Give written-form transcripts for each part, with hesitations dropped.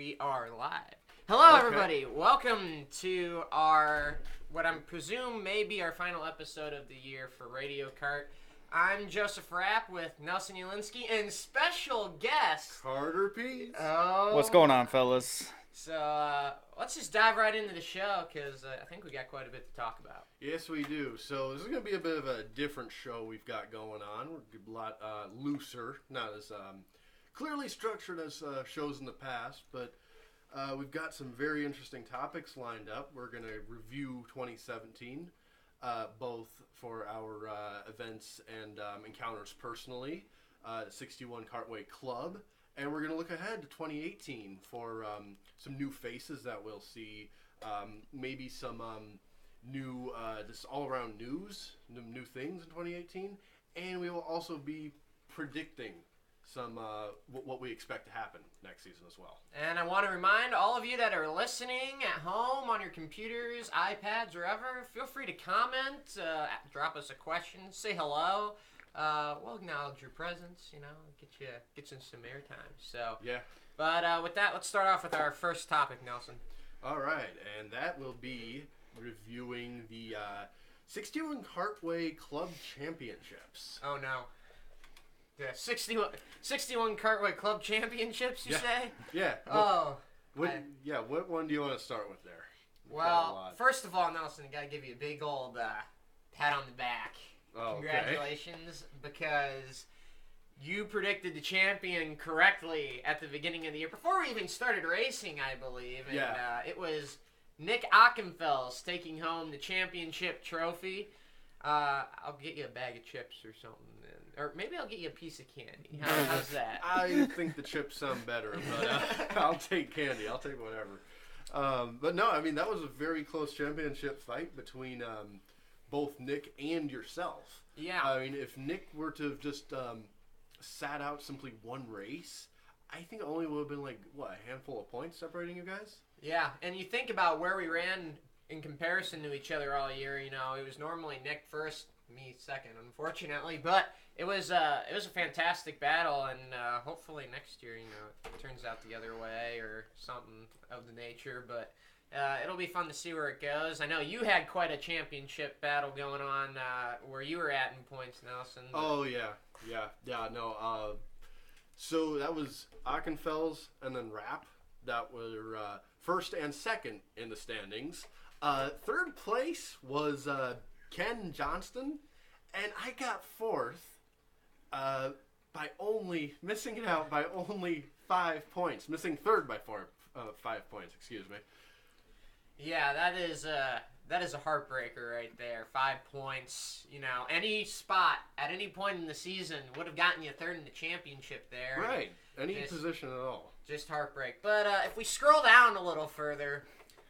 We are live. Hello, everybody. Welcome to our, what I presume may be our final episode of the year for Radio Kart. I'm Joseph Rapp with Nelson Ulinski and special guest Carter Pease. Oh, what's going on, fellas? So let's just dive right into the show because I think we got quite a bit to talk about. Yes, we do. So this is going to be a bit of a different show we've got going on. We're a lot looser, not as clearly structured as shows in the past, but we've got some very interesting topics lined up. We're going to review 2017, both for our events and encounters personally, 61 Kartway Club, and we're going to look ahead to 2018 for some new faces that we'll see, maybe some new, just all-around news, new things in 2018, and we will also be predicting some what we expect to happen next season as well. And I want to remind all of you that are listening at home, on your computers, iPads, wherever, feel free to comment, drop us a question, say hello. We'll acknowledge your presence, get you some airtime. So yeah. But with that, let's start off with our first topic, Nelson. All right, and that will be reviewing the 61 Kartway Club Championships. Oh no. Yeah, 61 Kartway Club Championships, you say? Yeah. What one do you want to start with there? Well, first of all, Nelson, I got to give you a big old pat on the back. Oh, Congratulations, because you predicted the champion correctly at the beginning of the year, before we even started racing, I believe. And it was Nick Ockenfels taking home the championship trophy. I'll get you a bag of chips or something. Or maybe I'll get you a piece of candy. How's that? I think the chips sound better, but I'll take candy. I'll take whatever. But no, I mean, that was a very close championship fight between both Nick and yourself. Yeah. I mean, if Nick were to have just sat out simply one race, I think it only would have been a handful of points separating you guys? Yeah, and you think about where we ran in comparison to each other all year. It was normally Nick first, me second, unfortunately, but it was a fantastic battle, and hopefully next year, it turns out the other way or something of the nature, but it'll be fun to see where it goes. I know you had quite a championship battle going on where you were at in points, Nelson. Oh, yeah, no, so that was Ockenfels and then Rapp that were first and second in the standings. Third place was Ken Johnston, and I got fourth missing it out by only 5 points. Missing third by 5 points, excuse me. Yeah, that is a heartbreaker right there. 5 points. Any spot at any point in the season would have gotten you third in the championship there. Right. Any position at all. Just heartbreak. But if we scroll down a little further,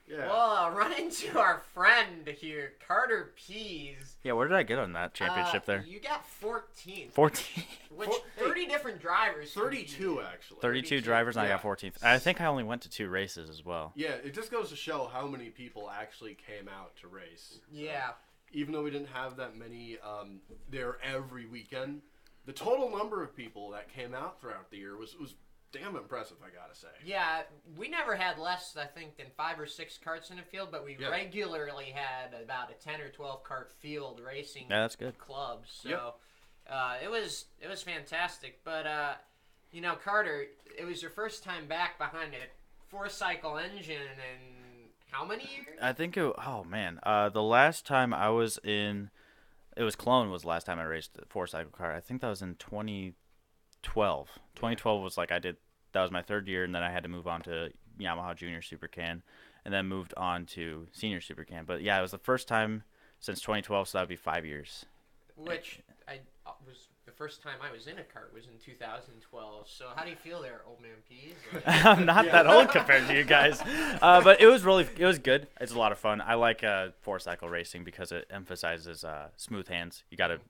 we'll run into our friend here, Carter Pease. Yeah, where did I get on that championship there? You got 14th. 14? Which, 30 different drivers. 32, actually. 32 drivers, and I got 14th. I think I only went to 2 races as well. Yeah, it just goes to show how many people actually came out to race. Yeah. Even though we didn't have that many there every weekend, the total number of people that came out throughout the year was damn impressive, I gotta say. Yeah, we never had less, I think, than 5 or 6 karts in a field, but we regularly had about a 10 or 12 kart field racing that's good. club. So it was fantastic. But Carter, it was your first time back behind a 4-cycle engine in how many years? I think the last time I was in, it was Cologne was the last time I raced a 4-cycle car. I think that was in 2012. 2012 was that was my third year, and then I had to move on to Yamaha Junior Super Can, and then moved on to Senior Super Can. But yeah, it was the first time since 2012, so that would be 5 years. Which was the first time I was in a kart was in 2012. So how do you feel there, old man Pease? I'm not that old compared to you guys, but it was good. It's a lot of fun. I like 4-cycle racing because it emphasizes smooth hands. You gotta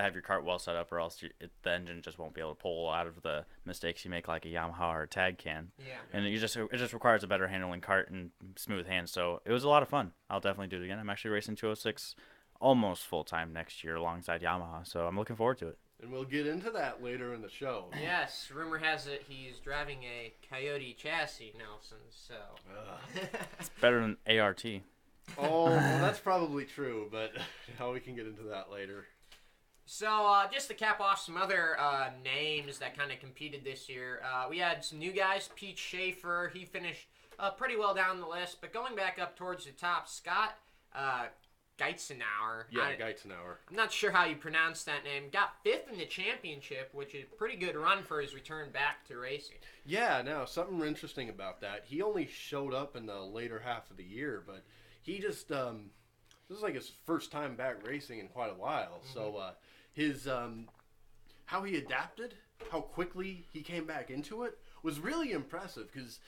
have your kart well set up, or else the engine just won't be able to pull out of the mistakes you make like a Yamaha or a Tag can. Yeah. And it just requires a better handling kart and smooth hands. So it was a lot of fun. I'll definitely do it again. I'm actually racing 206 almost full time next year alongside Yamaha, so I'm looking forward to it. And we'll get into that later in the show. Yes, rumor has it he's driving a Coyote chassis, Nelson, so. It's better than ART. Oh, well, that's probably true, but we can get into that later. So, just to cap off some other names that kind of competed this year, we had some new guys. Pete Schaefer, he finished pretty well down the list, but going back up towards the top, Scott Geitzenauer. Yeah, Geitzenauer. I'm not sure how you pronounce that name. Got 5th in the championship, which is a pretty good run for his return back to racing. Yeah, now, something interesting about that. He only showed up in the later half of the year, but he just, this is like his first time back racing in quite a while. Mm-hmm. So, his, how he adapted, how quickly he came back into it was really impressive because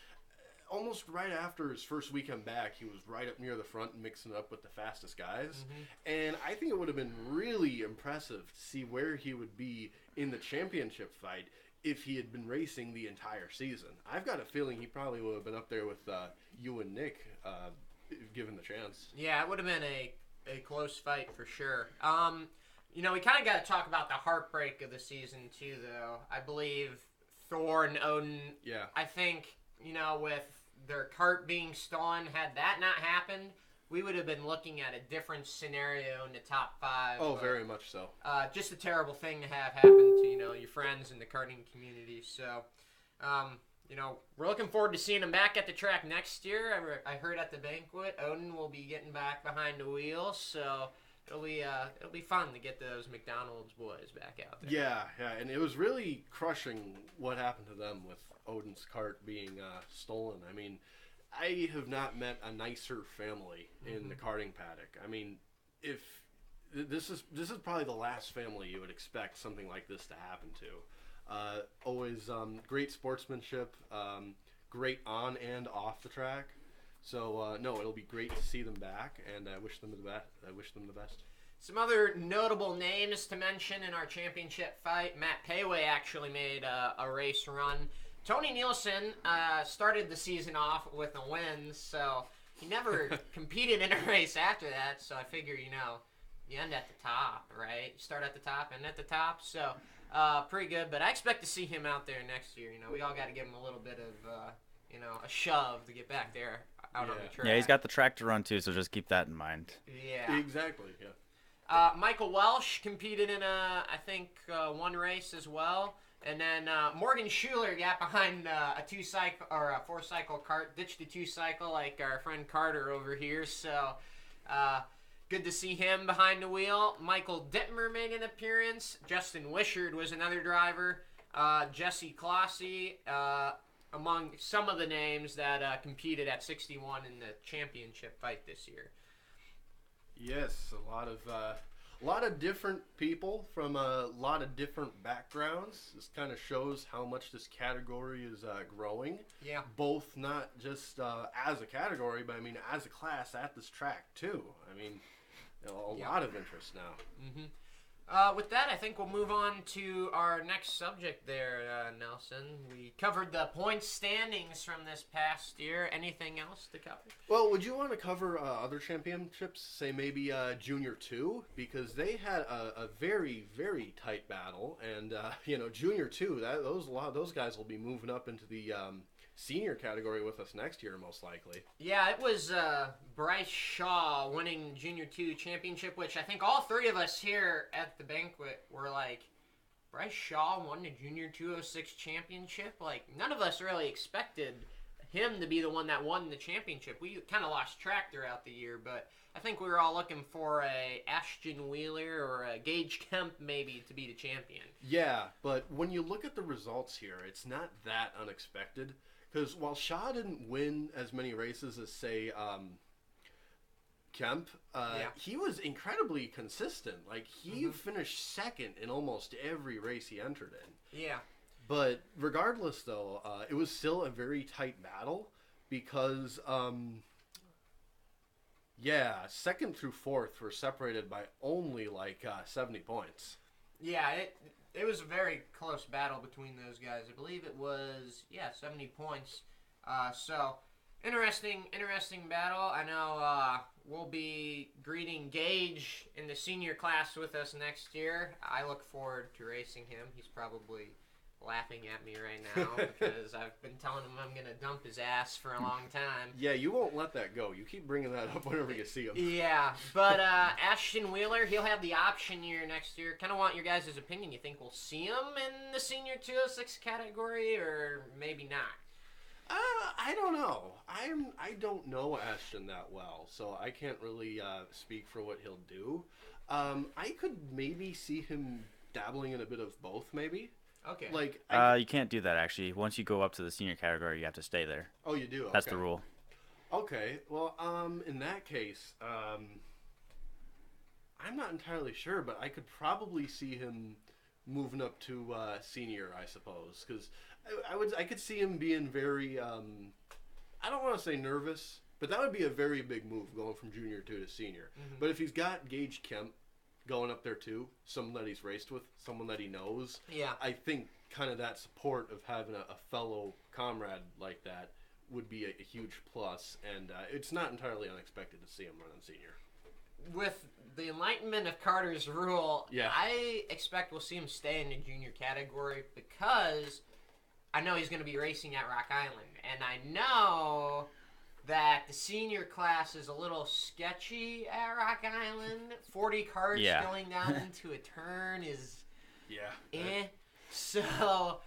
almost right after his first weekend back, he was right up near the front and mixing it up with the fastest guys. Mm-hmm. And I think it would have been really impressive to see where he would be in the championship fight if he had been racing the entire season. I've got a feeling he probably would have been up there with you and Nick, given the chance. Yeah, it would have been a close fight for sure. We kind of got to talk about the heartbreak of the season, too, though. I believe Thor and Odin, yeah. I think, with their cart being stolen, had that not happened, we would have been looking at a different scenario in the top 5. Oh, very much so. Just a terrible thing to have happen to, your friends in the karting community. So, we're looking forward to seeing him back at the track next year. I heard at the banquet, Odin will be getting back behind the wheel, so it'll be fun to get those McDonald's boys back out there. Yeah, and it was really crushing what happened to them with Odin's cart being stolen. I mean, I have not met a nicer family in the karting paddock. I mean, if this is probably the last family you would expect something like this to happen to. Always great sportsmanship, great on and off the track. So no, it'll be great to see them back, and I wish them the best. Some other notable names to mention in our championship fight. Matt Payway actually made a race run. Tony Nielsen started the season off with a win, so he never competed in a race after that. So I figure, you end at the top, right? You start at the top, end at the top. So pretty good. But I expect to see him out there next year. We all got to give him a little bit of, a shove to get back there out on the track. Yeah, he's got the track to run too, so just keep that in mind. Yeah. Exactly, yeah. Michael Welsh competed in one race as well. And then Morgan Schuler got behind a 4-cycle cart, ditched the 2-cycle like our friend Carter over here. So good to see him behind the wheel. Michael Dittmer made an appearance. Justin Wishard was another driver. Jesse Clossy, among some of the names that competed at 61 in the championship fight this year. Yes, a lot of different people from a lot of different backgrounds. This kind of shows how much this category is growing. Yeah. Both not just as a category, but I mean as a class at this track too. I mean, lot of interest now. Mm-hmm. With that, I think we'll move on to our next subject there, Nelson. We covered the point standings from this past year. Anything else to cover? Well, would you want to cover other championships, say maybe Junior 2? Because they had a very, very tight battle. And, Junior 2, a lot of those guys will be moving up into the senior category with us next year, most likely. Yeah, it was Bryce Shaw winning Junior 2 championship, which I think all 3 of us here at the banquet were like, Bryce Shaw won the Junior 206 championship? Like, none of us really expected him to be the one that won the championship. We kind of lost track throughout the year, but I think we were all looking for a Ashton Wheeler or a Gage Kemp maybe to be the champion. Yeah, but when you look at the results here, it's not that unexpected. Because while Shaw didn't win as many races as, say, Kemp, he was incredibly consistent. Like, he finished second in almost every race he entered in. Yeah. But regardless, though, it was still a very tight battle because, second through fourth were separated by only, 70 points. Yeah, it was a very close battle between those guys. I believe it was, 70 points. So, interesting battle. I know we'll be greeting Gage in the senior class with us next year. I look forward to racing him. He's probably laughing at me right now because I've been telling him I'm going to dump his ass for a long time. Yeah, you won't let that go. You keep bringing that up whenever you see him. Yeah, but Ashton Wheeler, he'll have the option year next year. Kind of want your guys' opinion. You think we'll see him in the senior 206 category or maybe not? I don't know. I don't know Ashton that well, so I can't really speak for what he'll do. I could maybe see him dabbling in a bit of both, maybe. Okay. Like, you can't do that actually. Once you go up to the senior category, you have to stay there. Oh, you do. That's okay. the rule. Okay. Well, in that case, I'm not entirely sure, but I could probably see him moving up to senior, I suppose, because I could see him being very. I don't want to say nervous, but that would be a very big move going from junior 2 to senior. Mm-hmm. But if he's got Gage Kemp going up there too, someone that he's raced with, someone that he knows, yeah, I think kind of that support of having a fellow comrade like that would be a huge plus, and it's not entirely unexpected to see him running senior. With the enlightenment of Carter's rule, yeah. I expect we'll see him stay in the junior category because I know he's going to be racing at Rock Island, and I know that the senior class is a little sketchy at Rock Island. 40 carts going down into a turn is So,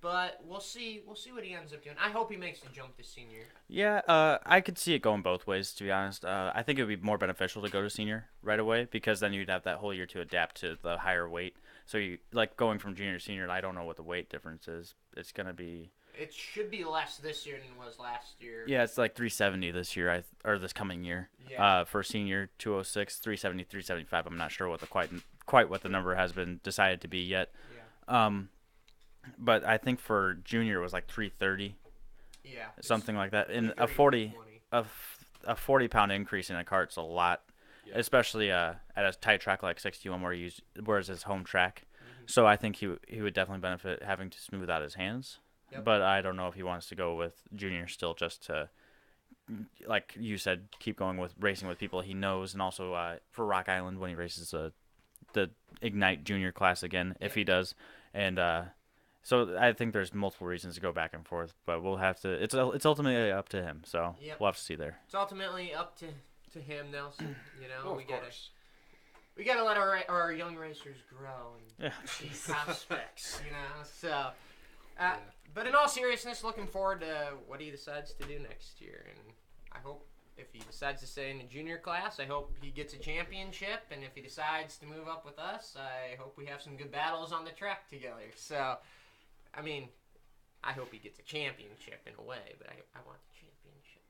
but we'll see what he ends up doing. I hope he makes the jump to senior. Yeah, I could see it going both ways, to be honest. I think it would be more beneficial to go to senior right away because then you'd have that whole year to adapt to the higher weight. So you like going from junior to senior, I don't know what the weight difference is. It's going to be... It should be less this year than it was last year. Yeah, it's like 370 this year, or this coming year. Yeah. For senior 206, 370, 375. I'm not sure what the quite what the number has been decided to be yet. Yeah. But I think for junior it was like 330. Yeah. Something like that. And a 40 pound increase in a kart's a lot, especially at a tight track like 61 where it's his home track. Mm-hmm. So I think he would definitely benefit having to smooth out his hands. Yep. But I don't know if he wants to go with junior still just to, like you said, keep going with racing with people he knows, and also for Rock Island when he races the Ignite junior class again, if he does. And so I think there's multiple reasons to go back and forth, but we'll have to. It's ultimately up to him, so we'll have to see there. It's ultimately up to him, Nelson. You know, we gotta let our young racers grow and be prospects. You know, so. But in all seriousness, looking forward to what he decides to do next year, and I hope if he decides to stay in the junior class, I hope he gets a championship, and if he decides to move up with us, I hope we have some good battles on the track together. So, I mean, I hope he gets a championship in a way, but I want the championship.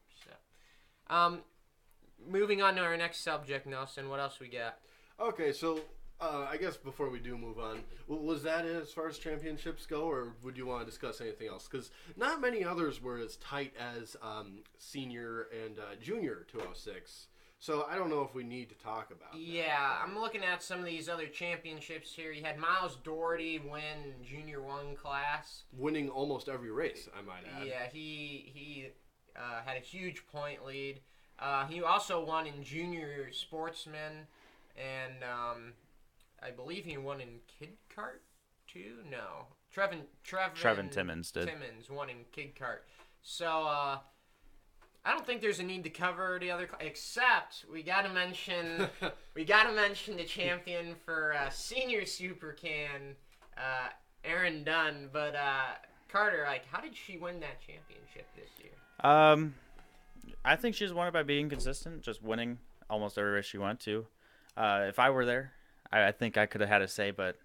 So, moving on to our next subject, Nelson, what else we got? Okay, so I guess before we do move on, was that it as far as championships go, or would you want to discuss anything else? Because not many others were as tight as senior and junior 206. So I don't know if we need to talk about that. Yeah, I'm looking at some of these other championships here. You had Miles Doherty win junior 1 class. Winning almost every race, I might add. Yeah, he had a huge point lead. He also won in junior sportsman, and I believe he won in Kid Kart too. No, Trevin Timmons did. Timmons won in Kid Kart. So I don't think there's a need to cover the other, except we gotta mention the champion for senior Super Can, Erin Dunn. But Carter, like, how did she win that championship this year? I think she just won it by being consistent, just winning almost every race she went to. If I were there, I think I could have had a say, but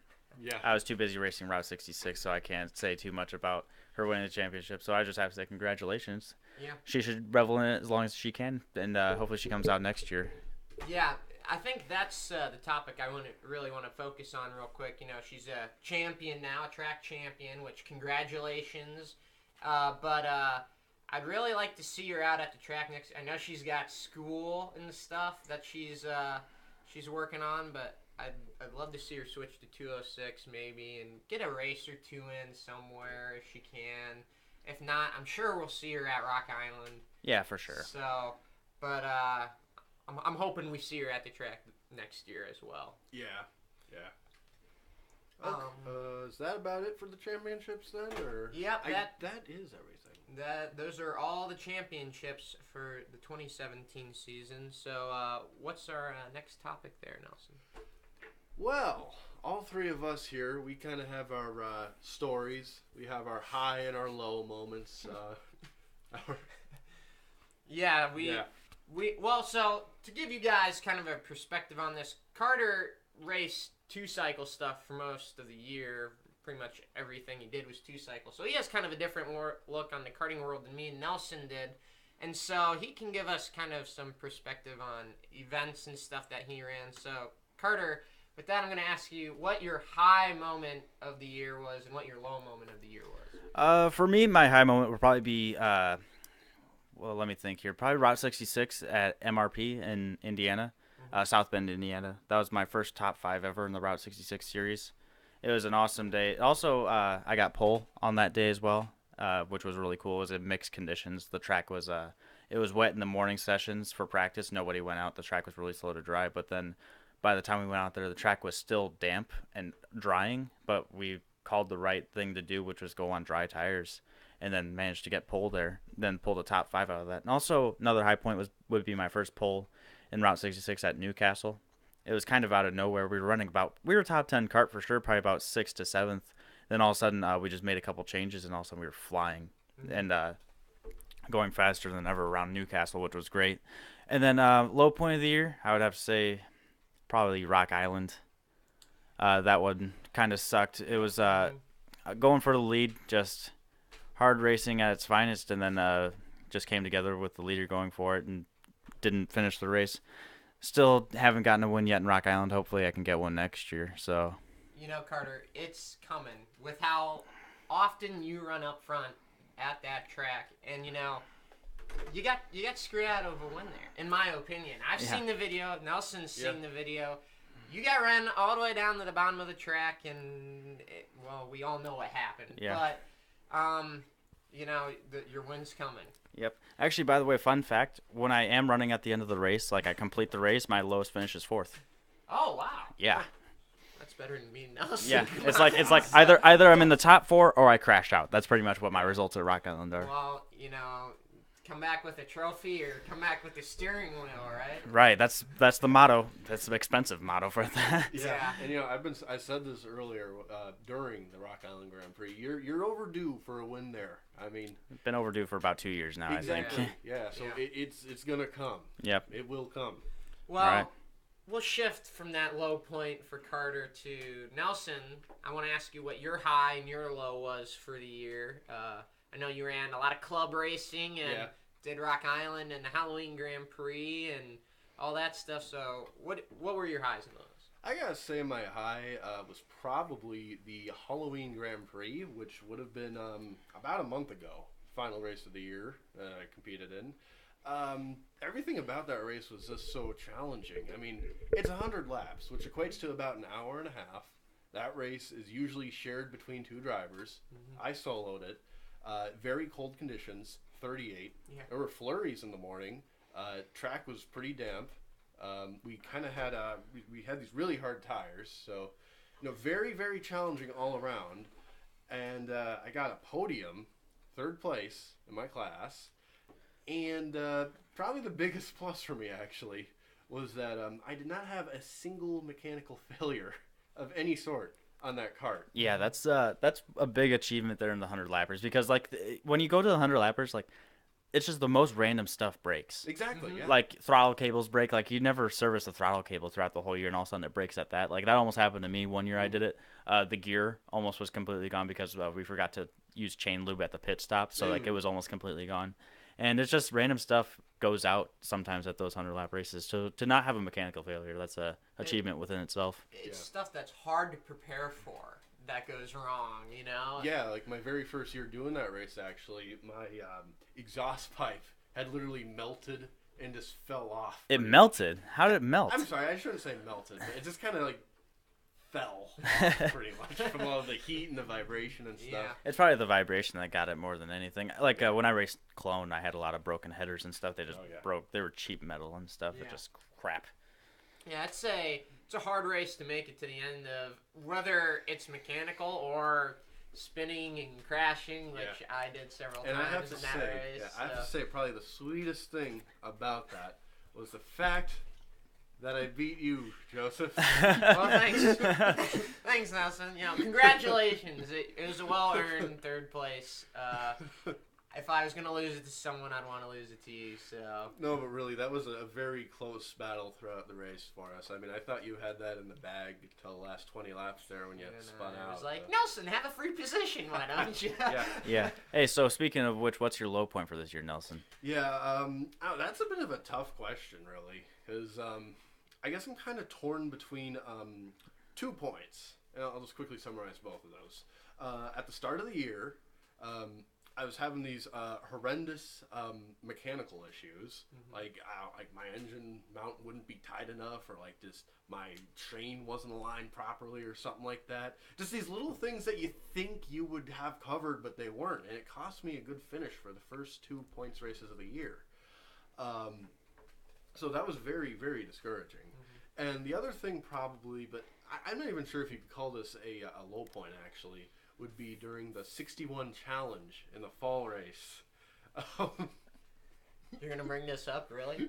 I was too busy racing Route 66, so I can't say too much about her winning the championship. So I just have to say congratulations. Yeah. She should revel in it as long as she can, and hopefully she comes out next year. Yeah, I think that's the topic I really want to focus on real quick. You know, she's a champion now, a track champion, which congratulations. But I'd really like to see her out at the track next. I know she's got school and stuff that she's working on, but I'd love to see her switch to 206 maybe and get a race or two in somewhere if she can. If not, I'm sure we'll see her at Rock Island. Yeah, for sure. So, but I'm hoping we see her at the track next year as well. Yeah. Okay. Is that about it for the championships then, or? Yep, that is everything. Those are all the championships for the 2017 season. So, what's our next topic there, Nelson? Well, all three of us here, we kind of have our stories. We have our high and our low moments. So to give you guys kind of a perspective on this, Carter raced 2-cycle stuff for most of the year. Pretty much everything he did was 2-cycle. So he has kind of a different look on the karting world than me and Nelson did. And so he can give us kind of some perspective on events and stuff that he ran. So, Carter, with that, I'm going to ask you what your high moment of the year was and what your low moment of the year was. For me, my high moment would probably be, well, let me think here. Probably Route 66 at MRP in Indiana, South Bend, Indiana. That was my first top 5 ever in the Route 66 series. It was an awesome day. Also, I got pole on that day as well, which was really cool. It was in mixed conditions. The track was, it was wet in the morning sessions for practice. Nobody went out. The track was really slow to dry. But then by the time we went out there, the track was still damp and drying. But we called the right thing to do, which was go on dry tires, and then managed to get pole there. Then pull the top 5 out of that. And also another high point would be my first pole in Route 66 at Newcastle. It was kind of out of nowhere. We were top 10 kart for sure, probably about 6th to 7th. Then all of a sudden, we just made a couple changes, and all of a sudden we were flying and going faster than ever around Newcastle, which was great. And then low point of the year, I would have to say probably Rock Island. That one kind of sucked. It was going for the lead, just hard racing at its finest, and then just came together with the leader going for it and didn't finish the race. Still haven't gotten a win yet in Rock Island. Hopefully I can get one next year. So, you know, Carter, it's coming with how often you run up front at that track, and you know, you got screwed out of a win there, in my opinion. I've seen the video. Nelson's seen the video. You got run all the way down to the bottom of the track, and we all know what happened. Yeah. But you know, your win's coming. Yep. Actually, by the way, fun fact, when I am running at the end of the race, like I complete the race, my lowest finish is 4th. Oh, wow. Yeah. That's better than me and Nelson. Yeah. It's like either I'm in the top 4 or I crash out. That's pretty much what my results at Rock Island are. Well, you know, come back with a trophy or come back with the steering wheel, right? Right. That's the motto. That's an expensive motto for that. Yeah. And you know, I said this earlier during the Rock Island Grand Prix. You're overdue for a win there. I mean, been overdue for about 2 years now. Exactly. I think. Yeah. So it's gonna come. Yep. It will come. Well, we'll shift from that low point for Carter to Nelson. I want to ask you what your high and your low was for the year. I know you ran a lot of club racing and did Rock Island and the Halloween Grand Prix and all that stuff. So what were your highs and lows? I gotta say my high was probably the Halloween Grand Prix, which would have been about a month ago. Final race of the year that I competed in. Everything about that race was just so challenging. I mean, it's 100 laps, which equates to about an hour and a half. That race is usually shared between 2 drivers. I soloed it. Very cold conditions, 38. Yeah. There were flurries in the morning. Track was pretty damp. We kind of had we had these really hard tires, so you know, very, very challenging all around. And I got a podium, 3rd place in my class. And probably the biggest plus for me, actually, was that I did not have a single mechanical failure of any sort on that kart. Yeah, that's a big achievement there in the 100 lappers, because like when you go to the 100 lappers, like it's just the most random stuff breaks. Exactly. Yeah. Like throttle cables break. Like you never service a throttle cable throughout the whole year, and all of a sudden it breaks at that. Like that almost happened to me one year. I did it. The gear almost was completely gone because we forgot to use chain lube at the pit stop, so like it was almost completely gone. And it's just random stuff goes out sometimes at those 100 lap races. So to not have a mechanical failure, that's a achievement within itself. It's stuff that's hard to prepare for that goes wrong, you know? Yeah, like my very first year doing that race, actually, my exhaust pipe had literally melted and just fell off. It melted? How did it melt? I'm sorry, I shouldn't say melted. It just kind of like fell off pretty much from all the heat and the vibration and stuff. Yeah. It's probably the vibration that got it more than anything. Like when I raced Clone, I had a lot of broken headers and stuff. They just broke. They were cheap metal and stuff. Yeah. It just crap. Yeah, it's a hard race to make it to the end of, whether it's mechanical or spinning and crashing, which I did several And times I have to in that say, race. I have to say, probably the sweetest thing about that was the fact that I beat you, Joseph. Well, thanks. Thanks, Nelson. Congratulations. It was a well-earned third place. If I was going to lose it to someone, I'd want to lose it to you, so... No, but really, that was a very close battle throughout the race for us. I mean, I thought you had that in the bag until the last 20 laps there when you spun out. I was like, Nelson, have a free position, why don't you? Yeah. Hey, so speaking of which, what's your low point for this year, Nelson? Yeah, that's a bit of a tough question, really, because I guess I'm kind of torn between 2 points. And I'll just quickly summarize both of those. At the start of the year, I was having these horrendous mechanical issues, like my engine mount wouldn't be tight enough, or like just my chain wasn't aligned properly, or something like that. Just these little things that you think you would have covered, but they weren't, and it cost me a good finish for the first 2 points races of the year. So that was very, very discouraging. And the other thing probably, but I'm not even sure if you could call this a low point actually, would be during the 61 challenge in the fall race. You're gonna bring this up, really?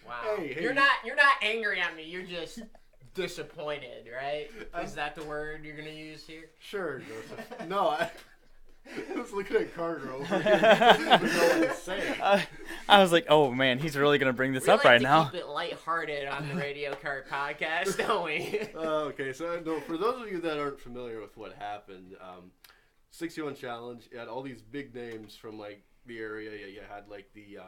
Wow. Hey. You're not angry at me. You're just disappointed, right? Is that the word you're gonna use here? Sure, Joseph. No, I was looking at Carter over here. He doesn't even know what to say. I was like, oh man, he's really gonna bring this We up like right to now. keep it lighthearted on the Radio Kart podcast, don't we? Okay, so no, for those of you that aren't familiar with what happened, 61 challenge, you had all these big names from like the area. You had like the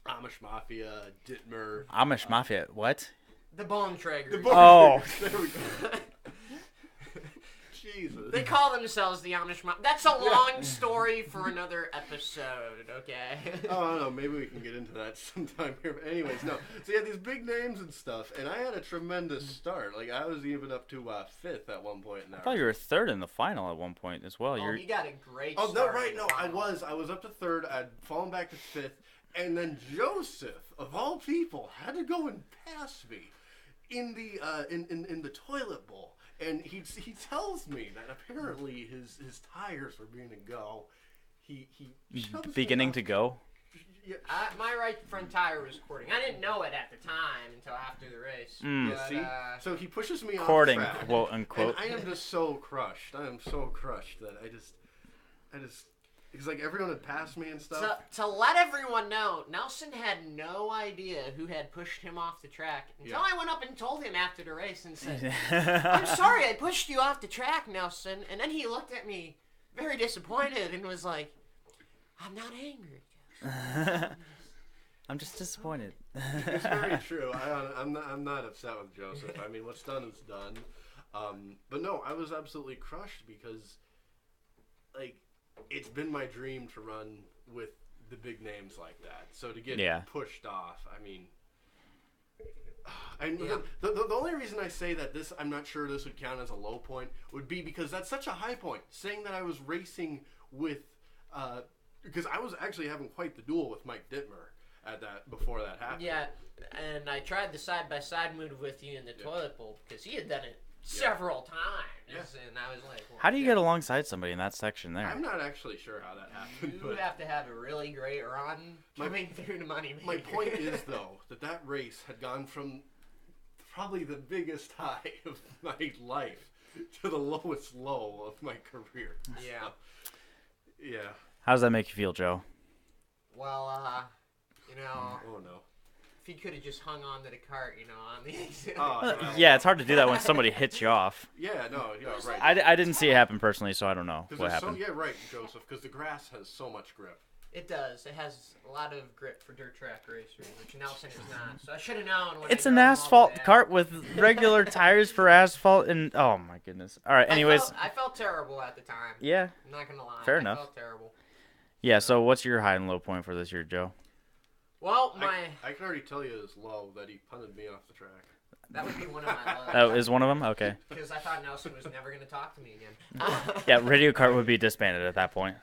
Amish Mafia, Dittmer. Amish Mafia, what? The Bone Traeger. Oh. There we go. Jesus. They call themselves the Amish Mafia. That's a long story for another episode, okay? Oh, I don't know. Maybe we can get into that sometime here. But anyways, no. So you had these big names and stuff, and I had a tremendous start. Like, I was even up to 5th at one point in that I thought you were 3rd in the final at one point as well. You got a great Oh, start. no, right. No, I was up to 3rd. I'd fallen back to 5th. And then Joseph, of all people, had to go and pass me in the in the toilet bowl. And he tells me that apparently his tires were beginning to go. He shoves beginning me to go. Yeah, my right front tire was cording. I didn't know it at the time until after the race. But, see? So he pushes me Cording, off track. quote unquote. And I am just so crushed. I am so crushed that I just because like everyone had passed me and stuff. To let everyone know, Nelson had no idea who had pushed him off the track until I went up and told him after the race and said, I'm sorry I pushed you off the track, Nelson. And then he looked at me very disappointed and was like, I'm not angry. I'm just disappointed. It's very true. I'm not upset with Joseph. I mean, what's done is done. But no, I was absolutely crushed because, like, it's been my dream to run with the big names like that. So to get pushed off, I mean, the only reason I say that I'm not sure this would count as a low point would be because that's such a high point. Saying that I was racing with, because I was actually having quite the duel with Mike Dittmer before that happened. Yeah, and I tried the side-by-side move with you in the toilet bowl because he had done it several times. And I was like, well, how do you get alongside somebody in that section there? I'm not actually sure how that happened. You have to have a really great run coming through the money maker. My point is, though, that race had gone from probably the biggest high of my life to the lowest low of my career. Yeah. So, yeah. How does that make you feel, Joe? Well, Oh, no. if he could have just hung on to the cart, on the exit. Yeah, it's hard to do that when somebody hits you off. Yeah, no, right. I didn't see it happen personally, so I don't know what happened. Right, Joseph, because the grass has so much grip. It does. It has a lot of grip for dirt track racers, which Nelson is not. So I should have known. It's an asphalt cart with regular tires for asphalt, and oh my goodness. All right, anyways. I felt terrible at the time. Yeah. I'm not gonna lie. Fair enough. I felt terrible. Yeah. So what's your high and low point for this year, Joe? Well, I can already tell you it's low that he punted me off the track. That would be one of my lows. That is one of them? Okay. Because I thought Nelson was never going to talk to me again. Yeah, Radio Kart would be disbanded at that point.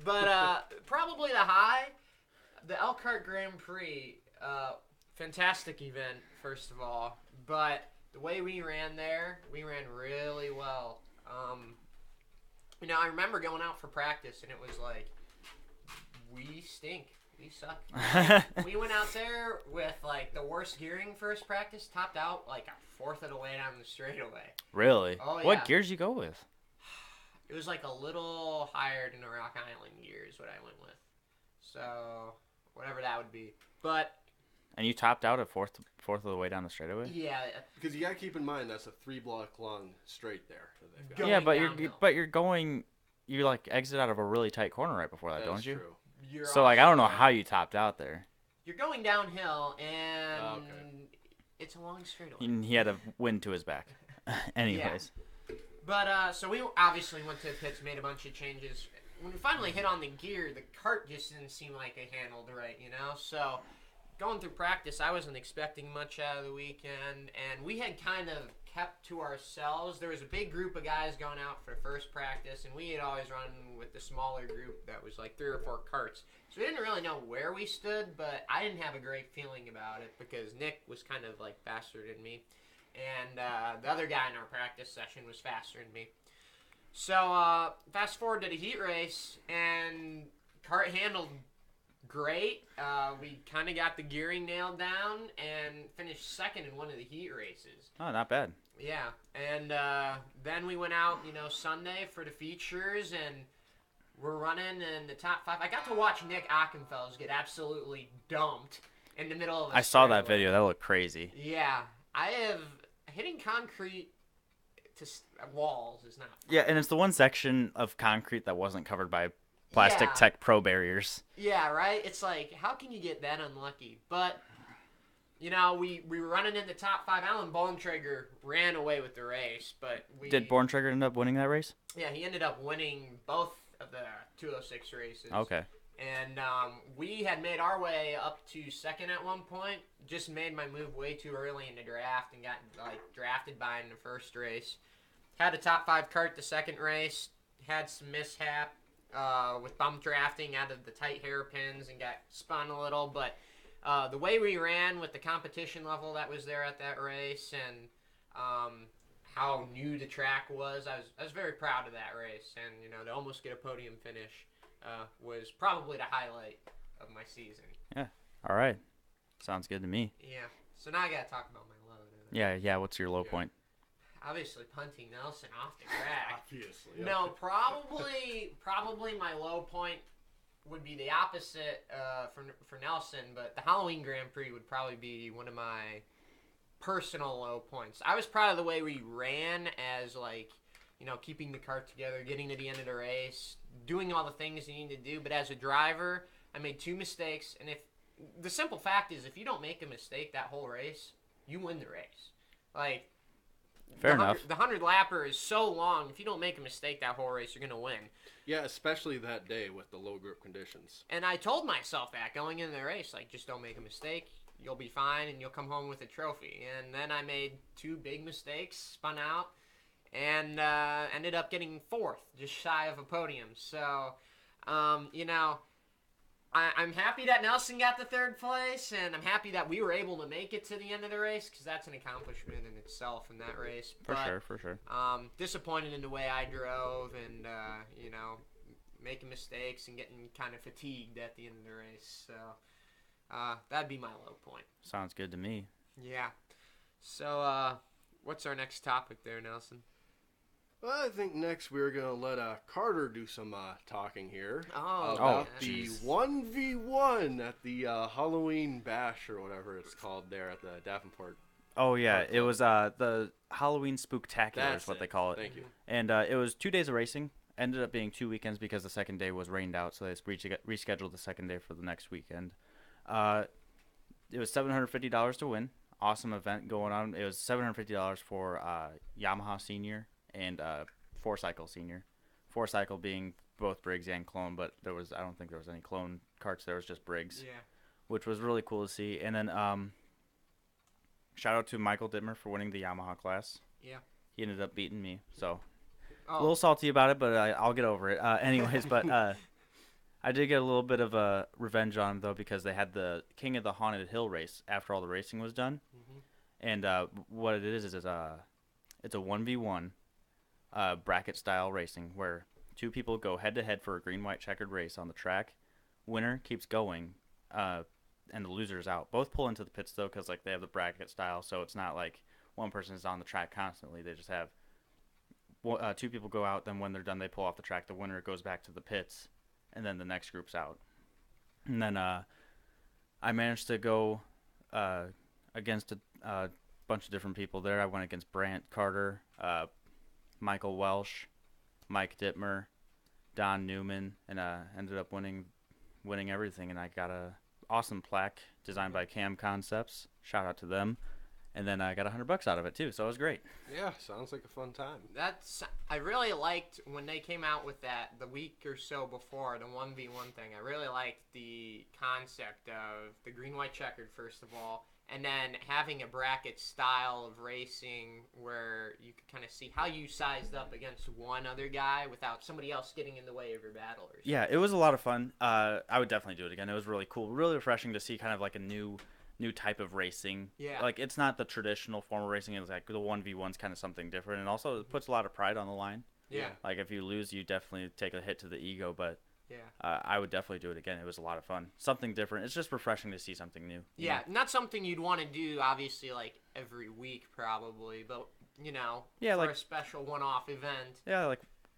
But probably the high, the Elkhart Grand Prix, fantastic event, first of all. But the way we ran there, we ran really well. I remember going out for practice, and it was like, we stink. We suck. We went out there with, like, the worst gearing first practice, topped out, like, a fourth of the way down the straightaway. Really? Oh, yeah. What gears you go with? It was, like, a little higher than the Rock Island gear is what I went with. So, whatever that would be. But... And you topped out at fourth of the way down the straightaway? Yeah. Because you got to keep in mind that's a 3-block long straight there. That they've got. Yeah, but you like exit out of a really tight corner right before that, don't you? True. So like I don't know how you topped out there. You're going downhill and it's a long straightaway. He had a wind to his back. Anyways. Yeah. But so we obviously went to the pits, made a bunch of changes. When we finally hit on the gear, the cart just didn't seem like it handled right, So going through practice, I wasn't expecting much out of the weekend, and we had kind of kept to ourselves. There was a big group of guys going out for first practice, and we had always run with the smaller group that was like 3 or 4 carts. So we didn't really know where we stood, but I didn't have a great feeling about it because Nick was kind of like faster than me, and the other guy in our practice session was faster than me. So fast forward to the heat race, and cart handled great. We kind of got the gearing nailed down and finished second in one of the heat races. Oh, not bad. Yeah, and then we went out, Sunday for the features, and we're running in the top 5. I got to watch Nick Ockenfels get absolutely dumped in the middle of a I saw that straightaway. video. That looked crazy. Yeah, hitting concrete to walls is not fun. Yeah, and it's the one section of concrete that wasn't covered by Plastic Tech Pro barriers. Yeah, right? It's like, how can you get that unlucky? But, we were running in the top 5. Alan Bontrager ran away with the race, but Did Borntrager end up winning that race? Yeah, he ended up winning both of the 206 races. Okay. And we had made our way up to second at one point. Just made my move way too early in the draft and got, drafted by in the first race. Had a top 5 cart the second race. Had some mishap. With bump drafting out of the tight hairpins and got spun a little, but the way we ran with the competition level that was there at that race and how new the track was, I was very proud of that race, and to almost get a podium finish was probably the highlight of my season. Yeah. All right. Sounds good to me. Yeah. So now I gotta talk about my low. Yeah. What's your low point? Obviously, punting Nelson off the track. Obviously. No, probably my low point would be the opposite for Nelson, but the Halloween Grand Prix would probably be one of my personal low points. I was proud of the way we ran as, keeping the cart together, getting to the end of the race, doing all the things you need to do, but as a driver, I made 2 mistakes, and the simple fact is, if you don't make a mistake that whole race, you win the race. Fair enough. The 100 lapper is so long. If you don't make a mistake that whole race, you're going to win. Yeah, especially that day with the low grip conditions. And I told myself that going into the race, just don't make a mistake. You'll be fine, and you'll come home with a trophy. And then I made 2 big mistakes, spun out, and ended up getting 4th, just shy of a podium. So, I'm happy that Nelson got the 3rd place, and I'm happy that we were able to make it to the end of the race, because that's an accomplishment in itself in that race. For sure. Disappointed in the way I drove and, making mistakes and getting kind of fatigued at the end of the race. So that'd be my low point. Sounds good to me. Yeah. So what's our next topic there, Nelson? Well, I think next we're going to let Carter do some talking here about the 1v1 at the Halloween Bash or whatever it's called there at the Davenport. Oh, yeah. It was the Halloween Spooktacular is what they call it. Thank you. And it was 2 days of racing. Ended up being 2 weekends because the second day was rained out, so they rescheduled the second day for the next weekend. It was $750 to win. Awesome event going on. It was $750 for Yamaha Senior and 4Cycle Senior. 4Cycle being both Briggs and clone, but I don't think there was any clone carts. There was just Briggs, Yeah. which was really cool to see. And then shout out to Michael Dittmer for winning the Yamaha class. Yeah. He ended up beating me, so Oh. a little salty about it, but I'll get over it. Anyways, but I did get a little bit of a revenge on him though, because they had the King of the Haunted Hill race after all the racing was done, and what it is it's a 1v1 bracket style racing where two people go head to head for a green white checkered race on the track. Winner keeps going, and the loser is out. Both pull into the pits though, because like they have the bracket style, so it's not like one person is on the track constantly. They just have two people go out. Then when they're done, they pull off the track. The winner goes back to the pits, and then the next group's out. And then I managed to go against a bunch of different people there. I went against Brant Carter, Michael Welsh, Mike Dittmer, Don Newman, and ended up winning everything. And I got a awesome plaque designed by Cam Concepts. Shout out to them. And then I got $100 out of it too, so it was great. Yeah, sounds like a fun time. I really liked when they came out with that the week or so before, the 1v1 thing. I really liked the concept of the green white checkered first of all, and then having a bracket style of racing where you could kind of see how you sized up against one other guy without somebody else getting in the way of your battle. Or yeah, it was a lot of fun. I would definitely do it again. It was really cool, really refreshing to see kind of like a new type of racing. Yeah. Like, it's not the traditional form of racing. It's like the 1v1's kind of something different. And also, it puts a lot of pride on the line. Yeah. Like, if you lose, you definitely take a hit to the ego. But yeah, I would definitely do it again. It was a lot of fun. Something different. It's just refreshing to see something new. Yeah, not something you'd want to do, obviously, like, every week, probably. But, yeah, for like a special one-off event. Yeah,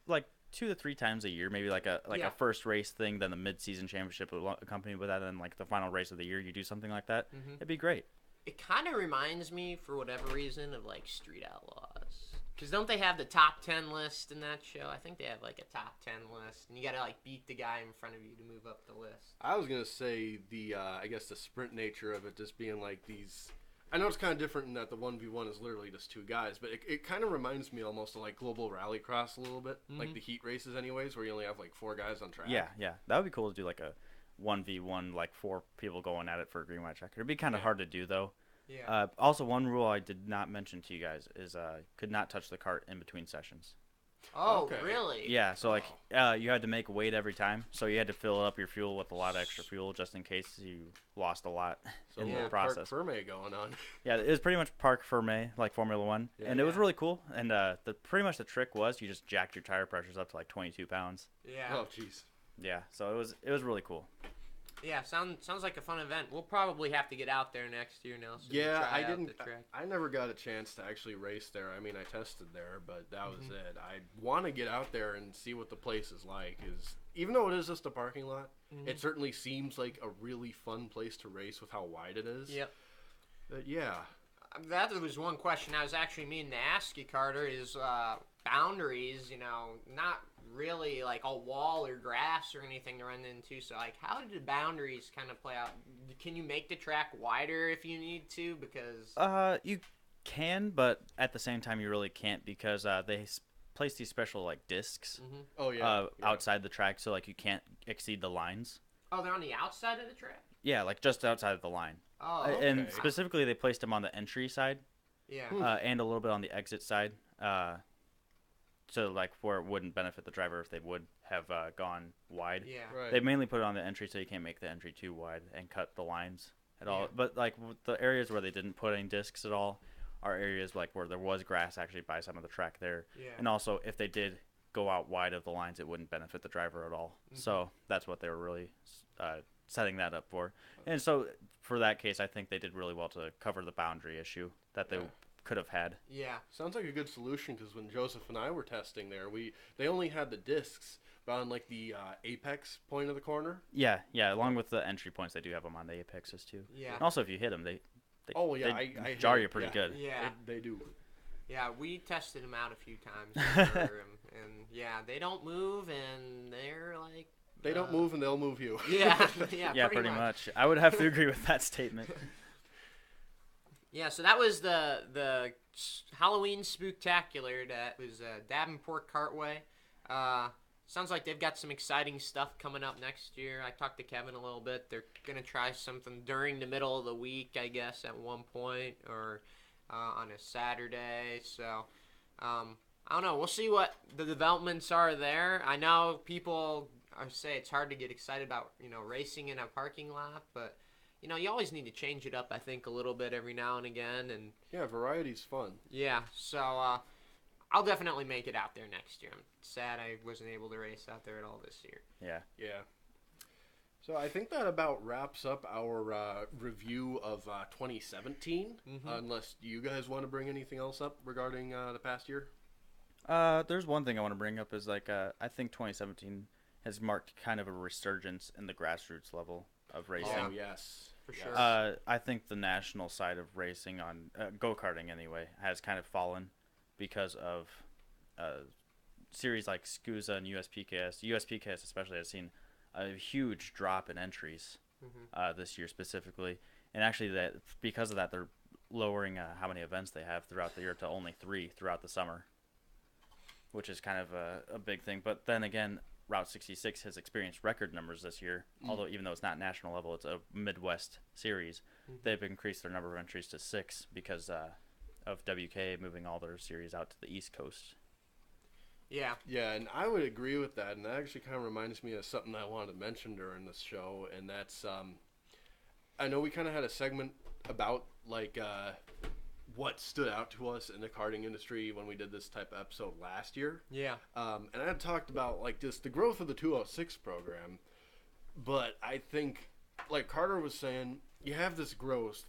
like 2 to 3 times a year, maybe like a first race thing, then the mid-season championship accompanied with that, and then like the final race of the year, you do something like that. It'd be great. It kind of reminds me, for whatever reason, of like Street Outlaws. Because don't they have the top 10 list in that show? I think they have like a top 10 list, and you gotta like beat the guy in front of you to move up the list. I was gonna say I guess the sprint nature of it just being like these. I know it's kind of different in that the 1v1 is literally just 2 guys, but it kind of reminds me almost of like Global Rallycross a little bit, like the heat races anyways, where you only have like 4 guys on track. Yeah, that would be cool to do like a 1v1, like 4 people going at it for a green white checker. It'd be kind of hard to do though. Yeah. Also, one rule I did not mention to you guys is could not touch the cart in between sessions. Oh, Okay. really? Yeah, so like you had to make weight every time, so you had to fill up your fuel with a lot of extra fuel just in case you lost a lot So in a the little process. Parc Ferme going on. Yeah, it was pretty much Parc Ferme, like Formula One, and it was Yeah. really cool. And pretty much the trick was you just jacked your tire pressures up to like 22 pounds. Yeah. Oh, jeez. Yeah, so it was really cool. Yeah, sounds like a fun event. We'll probably have to get out there next year, Nelson. to Yeah, try I out didn't. the track. I never got a chance to actually race there. I mean, I tested there, but that was it. I want to get out there and see what the place is like. Even though it is just a parking lot, it certainly seems like a really fun place to race with how wide it is. Yep. But yeah. That was one question I was actually meaning to ask you, Carter, is boundaries, not really like a wall or grass or anything to run into. So, like, how did the boundaries kind of play out? Can you make the track wider if you need to? Because You can, but at the same time you really can't because they place these special like discs Oh yeah. outside the track, so like you can't exceed the lines. Oh, they're on the outside of the track? Yeah, like just outside of the line. Oh, And okay. specifically, they placed them on the entry side yeah. and a little bit on the exit side. So, like, where it wouldn't benefit the driver if they would have gone wide. Yeah. Right. They mainly put it on the entry so you can't make the entry too wide and cut the lines at all. Yeah. But, like, the areas where they didn't put any discs at all are areas, like, where there was grass actually by some of the track there. Yeah. And also, if they did go out wide of the lines, it wouldn't benefit the driver at all. So, that's what they were really setting that up for. And so, for that case, I think they did really well to cover the boundary issue that they could have had. Yeah. Sounds like a good solution because when Joseph and I were testing there, they only had the discs, but on like the apex point of the corner. Yeah, along with the entry points, they do have them on the apexes too. Yeah. And also, if you hit them, they Oh yeah, they I jar hit you it, pretty yeah. good. Yeah. They do. Yeah, we tested them out a few times. And yeah, they don't move, and they're like... They don't move and they'll move you. Yeah, Yeah, pretty much. I would have to agree with that statement. Yeah, so that was the Halloween Spooktacular. That was Davenport Cartway. sounds like they've got some exciting stuff coming up next year. I talked to Kevin a little bit. They're going to try something during the middle of the week, I guess, at one point, or on a Saturday. So, I don't know. We'll see what the developments are there. I know people say it's hard to get excited about, racing in a parking lot, but you always need to change it up, I think, a little bit every now and again. And Yeah, variety's fun. yeah, so I'll definitely make it out there next year. I'm sad I wasn't able to race out there at all this year. Yeah. Yeah. So I think that about wraps up our review of 2017, unless you guys want to bring anything else up regarding the past year. There's one thing I want to bring up is I think 2017 has marked kind of a resurgence in the grassroots level of racing. Oh, yes. For sure. I think the national side of racing on go-karting anyway has kind of fallen because of series like SCUSA and USPKS. USPKS especially has seen a huge drop in entries this year specifically, and actually that because of that they're lowering how many events they have throughout the year to only 3 throughout the summer, which is kind of a big thing. But then again, Route 66 has experienced record numbers this year, although even though it's not national level, it's a Midwest series. They've increased their number of entries to 6 because of WK moving all their series out to the East Coast. Yeah. Yeah, and I would agree with that, and that actually kind of reminds me of something I wanted to mention during this show, and that's, I know we kind of had a segment about, what stood out to us in the karting industry when we did this type of episode last year. Yeah. And I had talked about, just the growth of the 206 program, but I think, like Carter was saying, you have this growth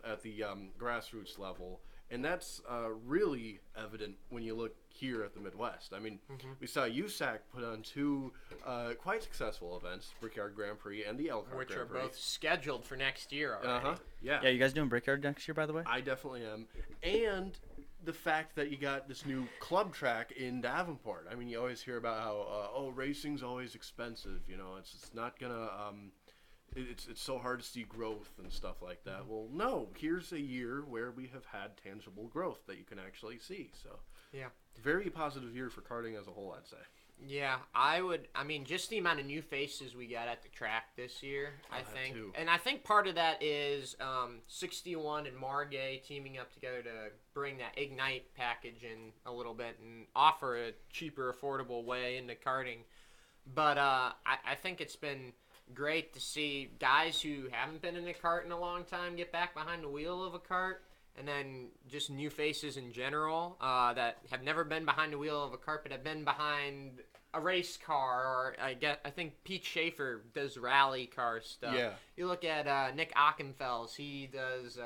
at the grassroots level, and that's really evident when you look here at the Midwest. I mean, we saw USAC put on 2 quite successful events, Brickyard Grand Prix and the Elkhart Which Grand are Prix. both scheduled for next year already. Yeah. Yeah, you guys doing Brickyard next year, by the way? I definitely am. And the fact that you got this new club track in Davenport. I mean, you always hear about how, racing's always expensive. It's not going to... It's so hard to see growth and stuff like that. Well, no, here's a year where we have had tangible growth that you can actually see. So, yeah, very positive year for karting as a whole, I'd say. Yeah, just the amount of new faces we got at the track this year, I think. Too. And I think part of that is 61 and Margay teaming up together to bring that Ignite package in a little bit and offer a cheaper, affordable way into karting. But I think it's been great to see guys who haven't been in a kart in a long time get back behind the wheel of a kart, and then just new faces in general that have never been behind the wheel of a kart but have been behind a race car. Or I think Pete Schaefer does rally car stuff. Yeah. You look at Nick Ockenfels. He does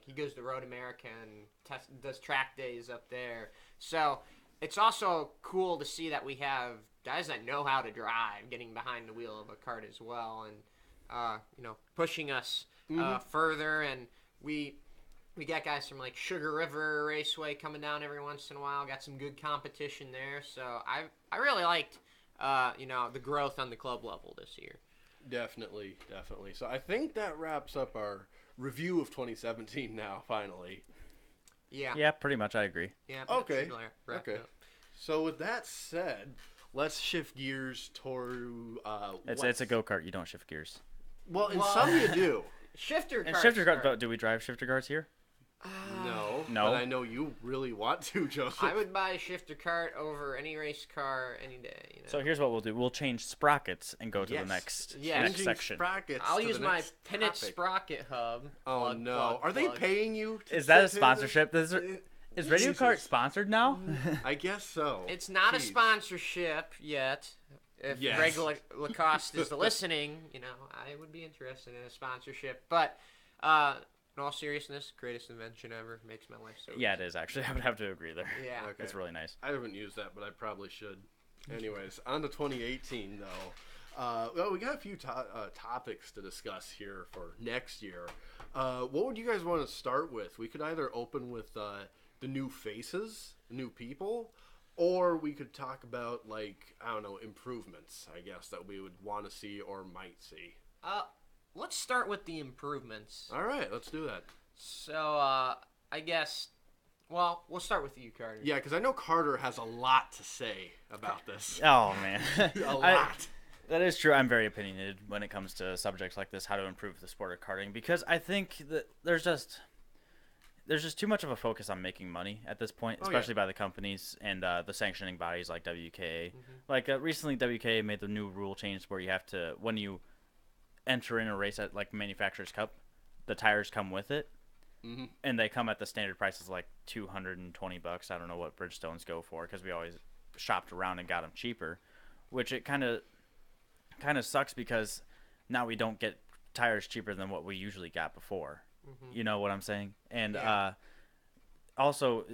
he goes to Road America and does track days up there. So it's also cool to see that we have guys that know how to drive getting behind the wheel of a kart as well, and pushing us further. And we got guys from like Sugar River Raceway coming down every once in a while. Got some good competition there. So I really liked the growth on the club level this year. Definitely. So I think that wraps up our review of 2017 now, finally. Yeah. Yeah, pretty much. I agree. Yeah. Okay. Okay. So with that said, let's shift gears toward It's a go-kart. You don't shift gears. Well, in some you do. Shifter And karts. shifter kart. Do we drive shifter karts here? No. No. But I know you really want to, Joseph. I would buy a shifter kart over any race car any day. So here's what we'll do. We'll change sprockets and go to the next Changing section. sprockets I'll to use the my next Pennant topic. Sprocket Hub. Oh, Plug, no. plug, Are they plug. paying you? Is that a say sponsorship? Is Radio Jesus. Kart sponsored now? I guess so. It's not a Jeez. sponsorship yet. If Yes. Greg Lacoste is listening, I would be interested in a sponsorship. But in all seriousness, greatest invention ever. Makes my life so Yeah, it easy. is actually. I would have to agree there. Yeah. Okay. It's really nice. I haven't used that, but I probably should. Anyways, on to 2018, though. Well, we got a few topics to discuss here for next year. What would you guys want to start with? We could either open with the new faces, new people, or we could talk about, improvements, I guess, that we would want to see or might see. Let's start with the improvements. All right, let's do that. So, I guess Well, we'll start with you, Carter. Yeah, because I know Carter has a lot to say about this. Oh man, A lot. That is true. I'm very opinionated when it comes to subjects like this, how to improve the sport of karting, because I think that there's just too much of a focus on making money at this point, especially by the companies and the sanctioning bodies like WKA. Like recently, WKA made the new rule change where you have to, when you enter in a race at like Manufacturers Cup, the tires come with it, and they come at the standard prices like $220. I don't know what Bridgestones go for because we always shopped around and got them cheaper, which it kind of sucks because now we don't get tires cheaper than what we usually got before. You know what I'm saying? And also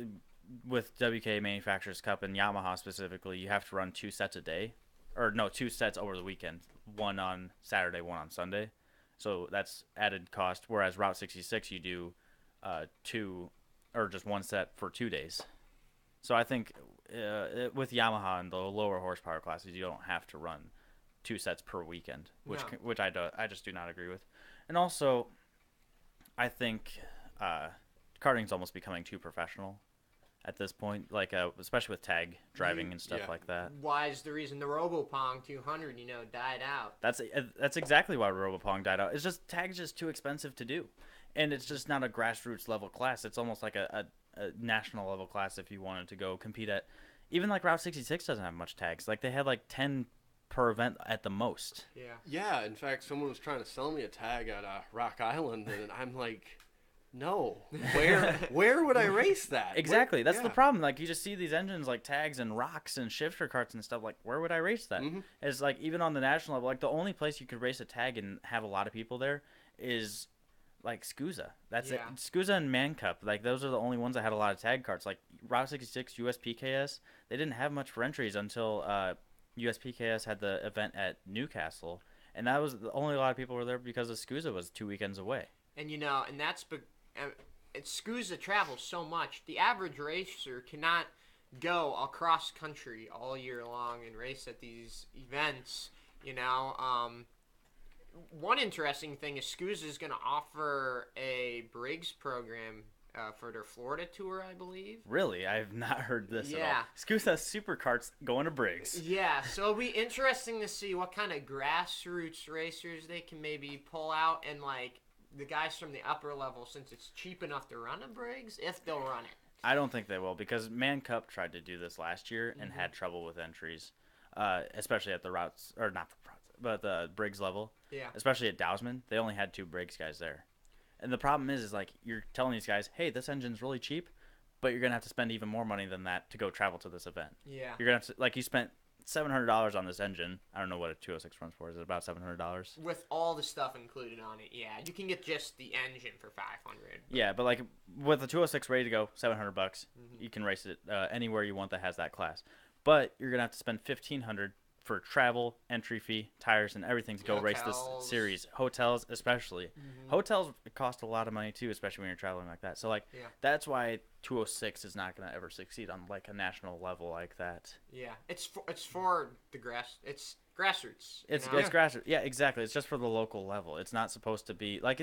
with WK Manufacturers Cup and Yamaha specifically, you have to run 2 sets a day, or no, 2 sets over the weekend, one on Saturday, one on Sunday. So that's added cost. Whereas Route 66, you do 2 or just 1 set for 2 days. So I think with Yamaha and the lower horsepower classes, you don't have to run 2 sets per weekend, which I just do not agree with. And also, I think karting's almost becoming too professional at this point, like especially with tag driving and stuff like that. Why is the reason the Robopong 200, died out? That's exactly why Robopong died out. It's just tag's just too expensive to do, and it's just not a grassroots level class. It's almost like a national level class if you wanted to go compete at. Even like Route 66 doesn't have much tags. Like they had like 10 per event at the most. Yeah, in fact, someone was trying to sell me a tag at Rock Island, and I'm like, no, where would I race that? Exactly, that's the problem. Like you just see these engines like tags and rocks and shifter carts and stuff. Like where would I race that? It's like even on the national level, like the only place you could race a tag and have a lot of people there is like SCUSA. That's it. SCUSA and Man Cup, like those are the only ones that had a lot of tag carts. Like Route 66, USPKS, they didn't have much for entries until USPKS had the event at Newcastle, and that was only a lot of people were there because of SCUSA was 2 weekends away. And and that's SCUSA travels so much. The average racer cannot go across country all year long and race at these events. One interesting thing is SCUSA is going to offer a Briggs program for their Florida tour, I believe. Really? I have not heard this at all. SCUSA supercarts going to Briggs. Yeah, so it'll be interesting to see what kind of grassroots racers they can maybe pull out, and like the guys from the upper level, since it's cheap enough to run a Briggs, if they'll run it. I don't think they will, because Man Cup tried to do this last year and had trouble with entries, especially at the routes, or not the routes, but the Briggs level. Yeah. Especially at Dousman, they only had 2 Briggs guys there. And the problem is like you're telling these guys, hey, this engine's really cheap, but you're gonna have to spend even more money than that to go travel to this event. Yeah. You're gonna have to, like, you spent $700 on this engine. I don't know what a 206 runs for. Is it about $700? With all the stuff included on it, yeah. You can get just the engine for $500. Yeah, but like with the 206 ready to go, $700, you can race it anywhere you want that has that class. But you're gonna have to spend $1,500 for travel, entry fee, tires, and everything to go race this series. Hotels, especially. Hotels cost a lot of money too, especially when you're traveling like that. So like that's why 206 is not gonna ever succeed on like a national level like that. Yeah, it's for the grassroots. It's grassroots. Yeah, exactly. It's just for the local level. It's not supposed to be like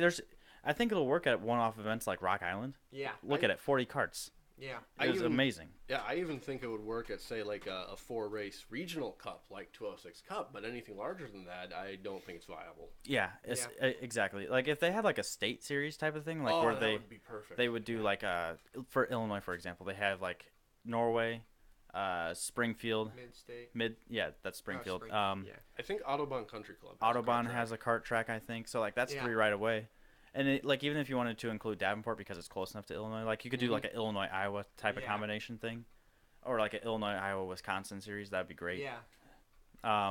I think it'll work at one-off events like Rock Island. Yeah. Look at it, 40 carts. Yeah. It was amazing. Yeah, I even think it would work at, say, like a 4-race regional cup, like 206 Cup, but anything larger than that, I don't think it's viable. Yeah, exactly. Like, if they had, like, a state series type of thing, like, where that would be perfect. They would do, like, for Illinois, for example, they have, like, Norway, Springfield. Mid-state. Yeah, that's Springfield. I think Autobahn Country Club. Autobahn has a kart track, I think. So, like, that's 3 right away. And like even if you wanted to include Davenport because it's close enough to Illinois, like you could do like an Illinois-Iowa type of combination thing, or like an Illinois-Iowa-Wisconsin series. That'd be great. Yeah.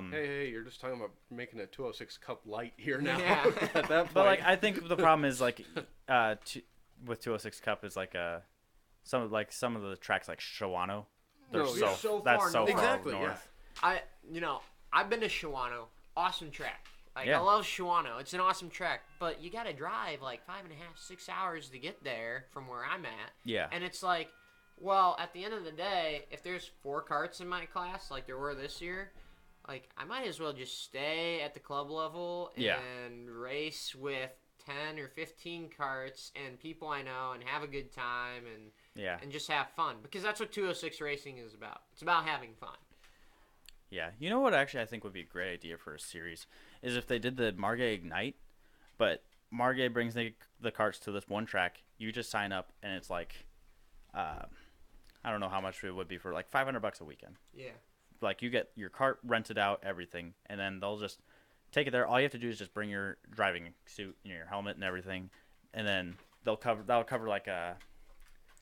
Hey, you're just talking about making a 206 Cup light here now. Yeah. At that point. But like I think the problem is like with 206 Cup is like some of the tracks like Shawano. That's so far north. I've been to Shawano. Awesome track. Like, I love Shawano. It's an awesome track. But you got to drive, like, 5.5, 6 hours to get there from where I'm at. Yeah. And it's like, well, at the end of the day, if there's 4 carts in my class, like there were this year, like, I might as well just stay at the club level and race with 10 or 15 carts and people I know and have a good time and Yeah. and just have fun, because that's what 206 racing is about. It's about having fun. Yeah. You know what actually I think would be a great idea for a series is if they did the Margay Ignite, but Margay brings the karts to this one track. You just sign up, and it's like, I don't know how much it would be for like $500 a weekend. Yeah. Like you get your cart rented out, everything, and then they'll just take it there. All you have to do is just bring your driving suit, your helmet, and everything, and then that'll cover like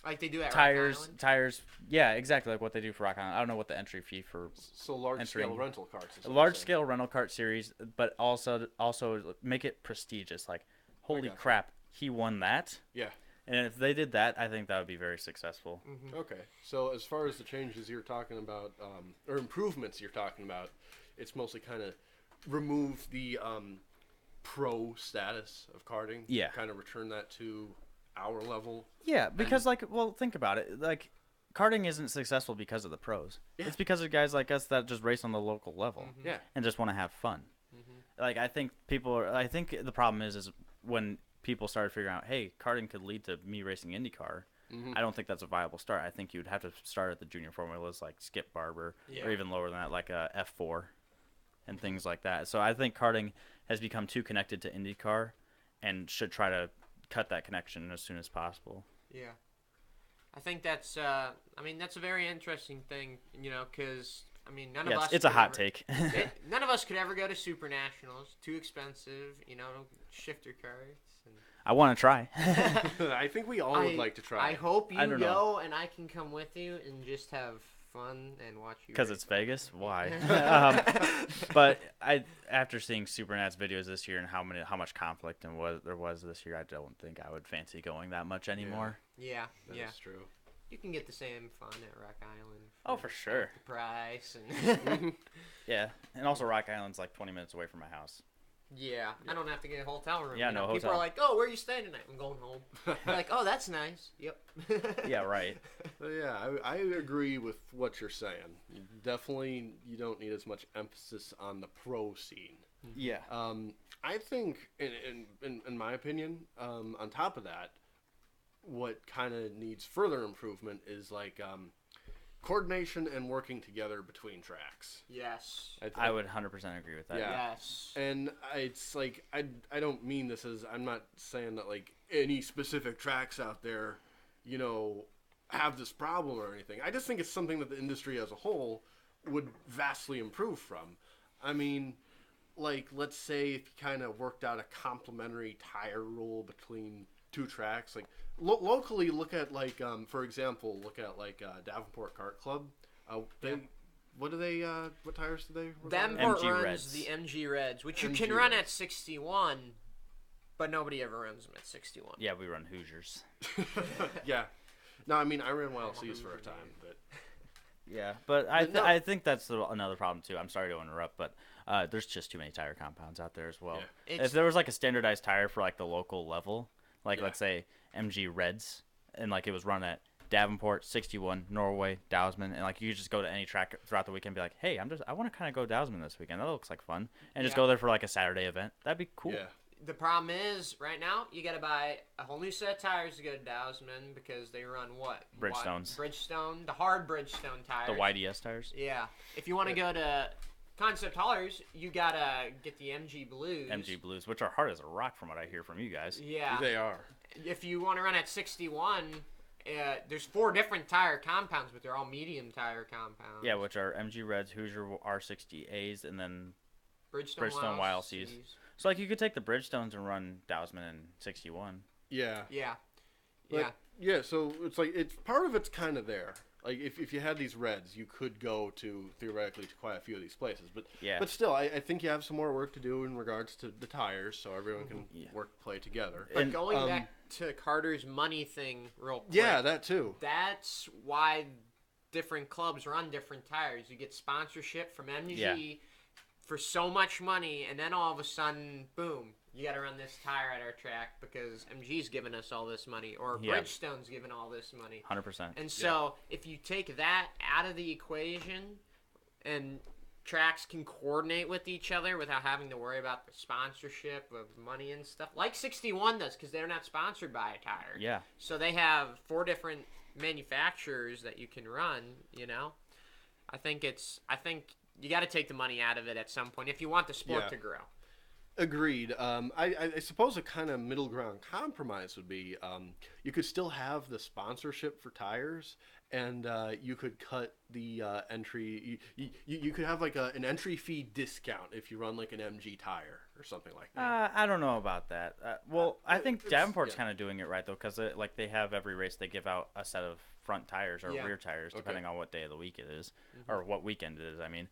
Like they do at Rock Island? tires. Yeah, exactly like what they do for Rock Island. I don't know what the entry fee for So large-scale entering- rental carts. is what I'm large saying. scale rental kart series, but also make it prestigious. Like, holy gotcha. crap, he won that. Yeah. And if they did that, I think that would be very successful. Okay. So as far as the changes you're talking about, or improvements you're talking about, it's mostly kind of remove the pro status of karting. Yeah. Kind of return that to our level. Yeah, because think about it. Like, karting isn't successful because of the pros. Yeah. It's because of guys like us that just race on the local level Yeah. and just want to have fun. Like, I think the problem is when people started figuring out, hey, karting could lead to me racing IndyCar. I don't think that's a viable start. I think you'd have to start at the junior formulas like Skip Barber, or even lower than that, like a F4 and things like that. So I think karting has become too connected to IndyCar and should try to cut that connection as soon as possible. Yeah. I think that's that's a very interesting thing, because none of us. It's a could hot ever- take. None of us could ever go to Super Nationals. Too expensive, shifter carts. And I want to try. I think we all would like to try. I hope you I don't go know. and I can come with you and just have fun and watch you. Because race. it's Vegas? Why? But after seeing Supernat's videos this year and how much conflict and what there was this year, I don't think I would fancy going that much anymore. Yeah, That's true. You can get the same fun at Rock Island. Oh, for sure. The price and Yeah, and also Rock Island's like 20 minutes away from my house. yeah, I don't have to get a hotel room. Yeah, no People hotel. are like, "Oh, where are you staying tonight?" I'm going home. They're like, "Oh, that's nice." Yep. Yeah, right. So yeah, I agree with what you're saying. Definitely, you don't need as much emphasis on the pro scene. Yeah. I think, in my opinion, on top of that, what kind of needs further improvement is like coordination and working together between tracks. Yes. I would 100% agree with that. Yeah. Yes. And it's like I don't mean this as I'm not saying that like any specific tracks out there, have this problem or anything. I just think it's something that the industry as a whole would vastly improve from. I mean, like let's say if you kind of worked out a complementary tire rule between two tracks, like locally, look at like for example, Davenport Kart Club. What do they? What tires do they? Davenport MG runs Reds. the MG Reds, which you MG can run Reds. at 61, but nobody ever runs them at 61. Yeah, we run Hoosiers. Yeah. No, I mean I ran YLCs for a time, but Yeah, but no. I think that's another problem too. I'm sorry to interrupt, but there's just too many tire compounds out there as well. Yeah. If there was like a standardized tire for like the local level, like Yeah. let's say MG Reds, and like it was run at Davenport, 61, Norway, Dowsman, and like you could just go to any track throughout the weekend and be like, hey, I want to kind of go Dowsman this weekend. That looks like fun, and just Yeah. go there for like a Saturday event. That'd be cool. yeah. The problem is, right now, you got to buy a whole new set of tires to go to Dowsman because they run what? Bridgestones. Bridgestone, the hard Bridgestone tires. The YDS tires. Yeah. If you want to go to Concept Haulers, you got to get the MG Blues. MG Blues, which are hard as a rock from what I hear from you guys. Yeah. They are. If you want to run at 61, there's 4 different tire compounds, but they're all medium tire compounds. Yeah, which are MG Reds, Hoosier R60As, and then Bridgestone YLCs. So like you could take the Bridgestones and run Dowsman in 61. Yeah. Yeah. But, Yeah. yeah, so it's like it's part of it's kind of there. Like if you had these Reds, you could go to theoretically to quite a few of these places. But Yeah. but still, I think you have some more work to do in regards to the tires, so everyone can Yeah. play together. But And, going back to Carter's money thing real quick. Yeah, that too. That's why different clubs run different tires. You get sponsorship from MG for so much money, and then all of a sudden, boom, you got to run this tire at our track because MG's giving us all this money, or Yeah. Bridgestone's giving all this money. 100%. And so if you take that out of the equation and tracks can coordinate with each other without having to worry about the sponsorship of money and stuff, like 61 does, because they're not sponsored by a tire. Yeah. So they have 4 different manufacturers that you can run, you know. I think you got to take the money out of it at some point if you want the sport to grow. Agreed. I suppose a kind of middle ground compromise would be you could still have the sponsorship for tires, and you could cut the entry. You could have like an entry fee discount if you run like an MG tire or something like that. I don't know about that. I think Davenport's kind of doing it right though, because like they have every race they give out a set of front tires or rear tires depending on what day of the week it is or what weekend it is. I mean,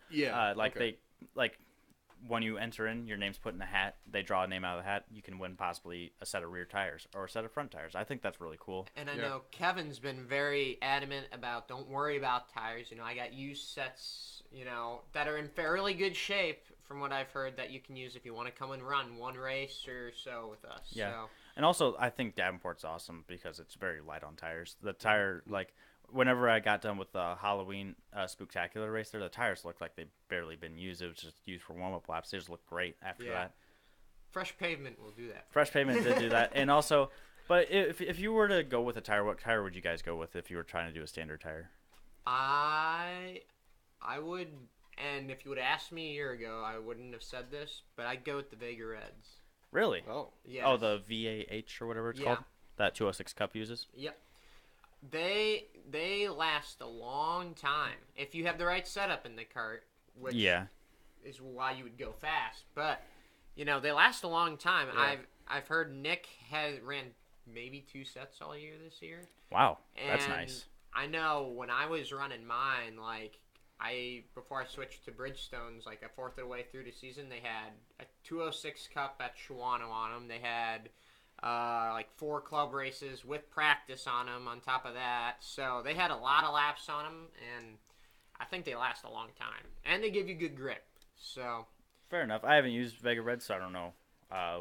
when you enter in, your name's put in a hat. They draw a name out of the hat. You can win possibly a set of rear tires or a set of front tires. I think that's really cool. And I know Kevin's been very adamant about don't worry about tires. You know, I got used sets, you know, that are in fairly good shape from what I've heard that you can use if you want to come and run one race or so with us. Yeah. So. And also, I think Davenport's awesome because it's very light on tires. The tire, like, whenever I got done with the Halloween Spooktacular race there, the tires looked like they'd barely been used. It was just used for warm-up laps. They just looked great after that. Fresh pavement will do that. Fresh pavement did do that. And also, but if you were to go with a tire, what tire would you guys go with if you were trying to do a standard tire? I would, and if you would have asked me a year ago, I wouldn't have said this, but I'd go with the Vega Reds. Really? Oh. Yes. Oh, the VAH or whatever it's called? That 206 Cup uses? Yep. They last a long time if you have the right setup in the cart, which is why you would go fast. But you know they last a long time. Yeah. I've heard Nick ran maybe 2 sets all year this year. Wow, that's nice. I know when I was running mine, like before I switched to Bridgestones, like a fourth of the way through the season, they had a 206 Cup at Shawano on them. They had like 4 club races with practice on them on top of that. So they had a lot of laps on them, and I think they last a long time. And they give you good grip. So fair enough. I haven't used Vega Red, so I don't know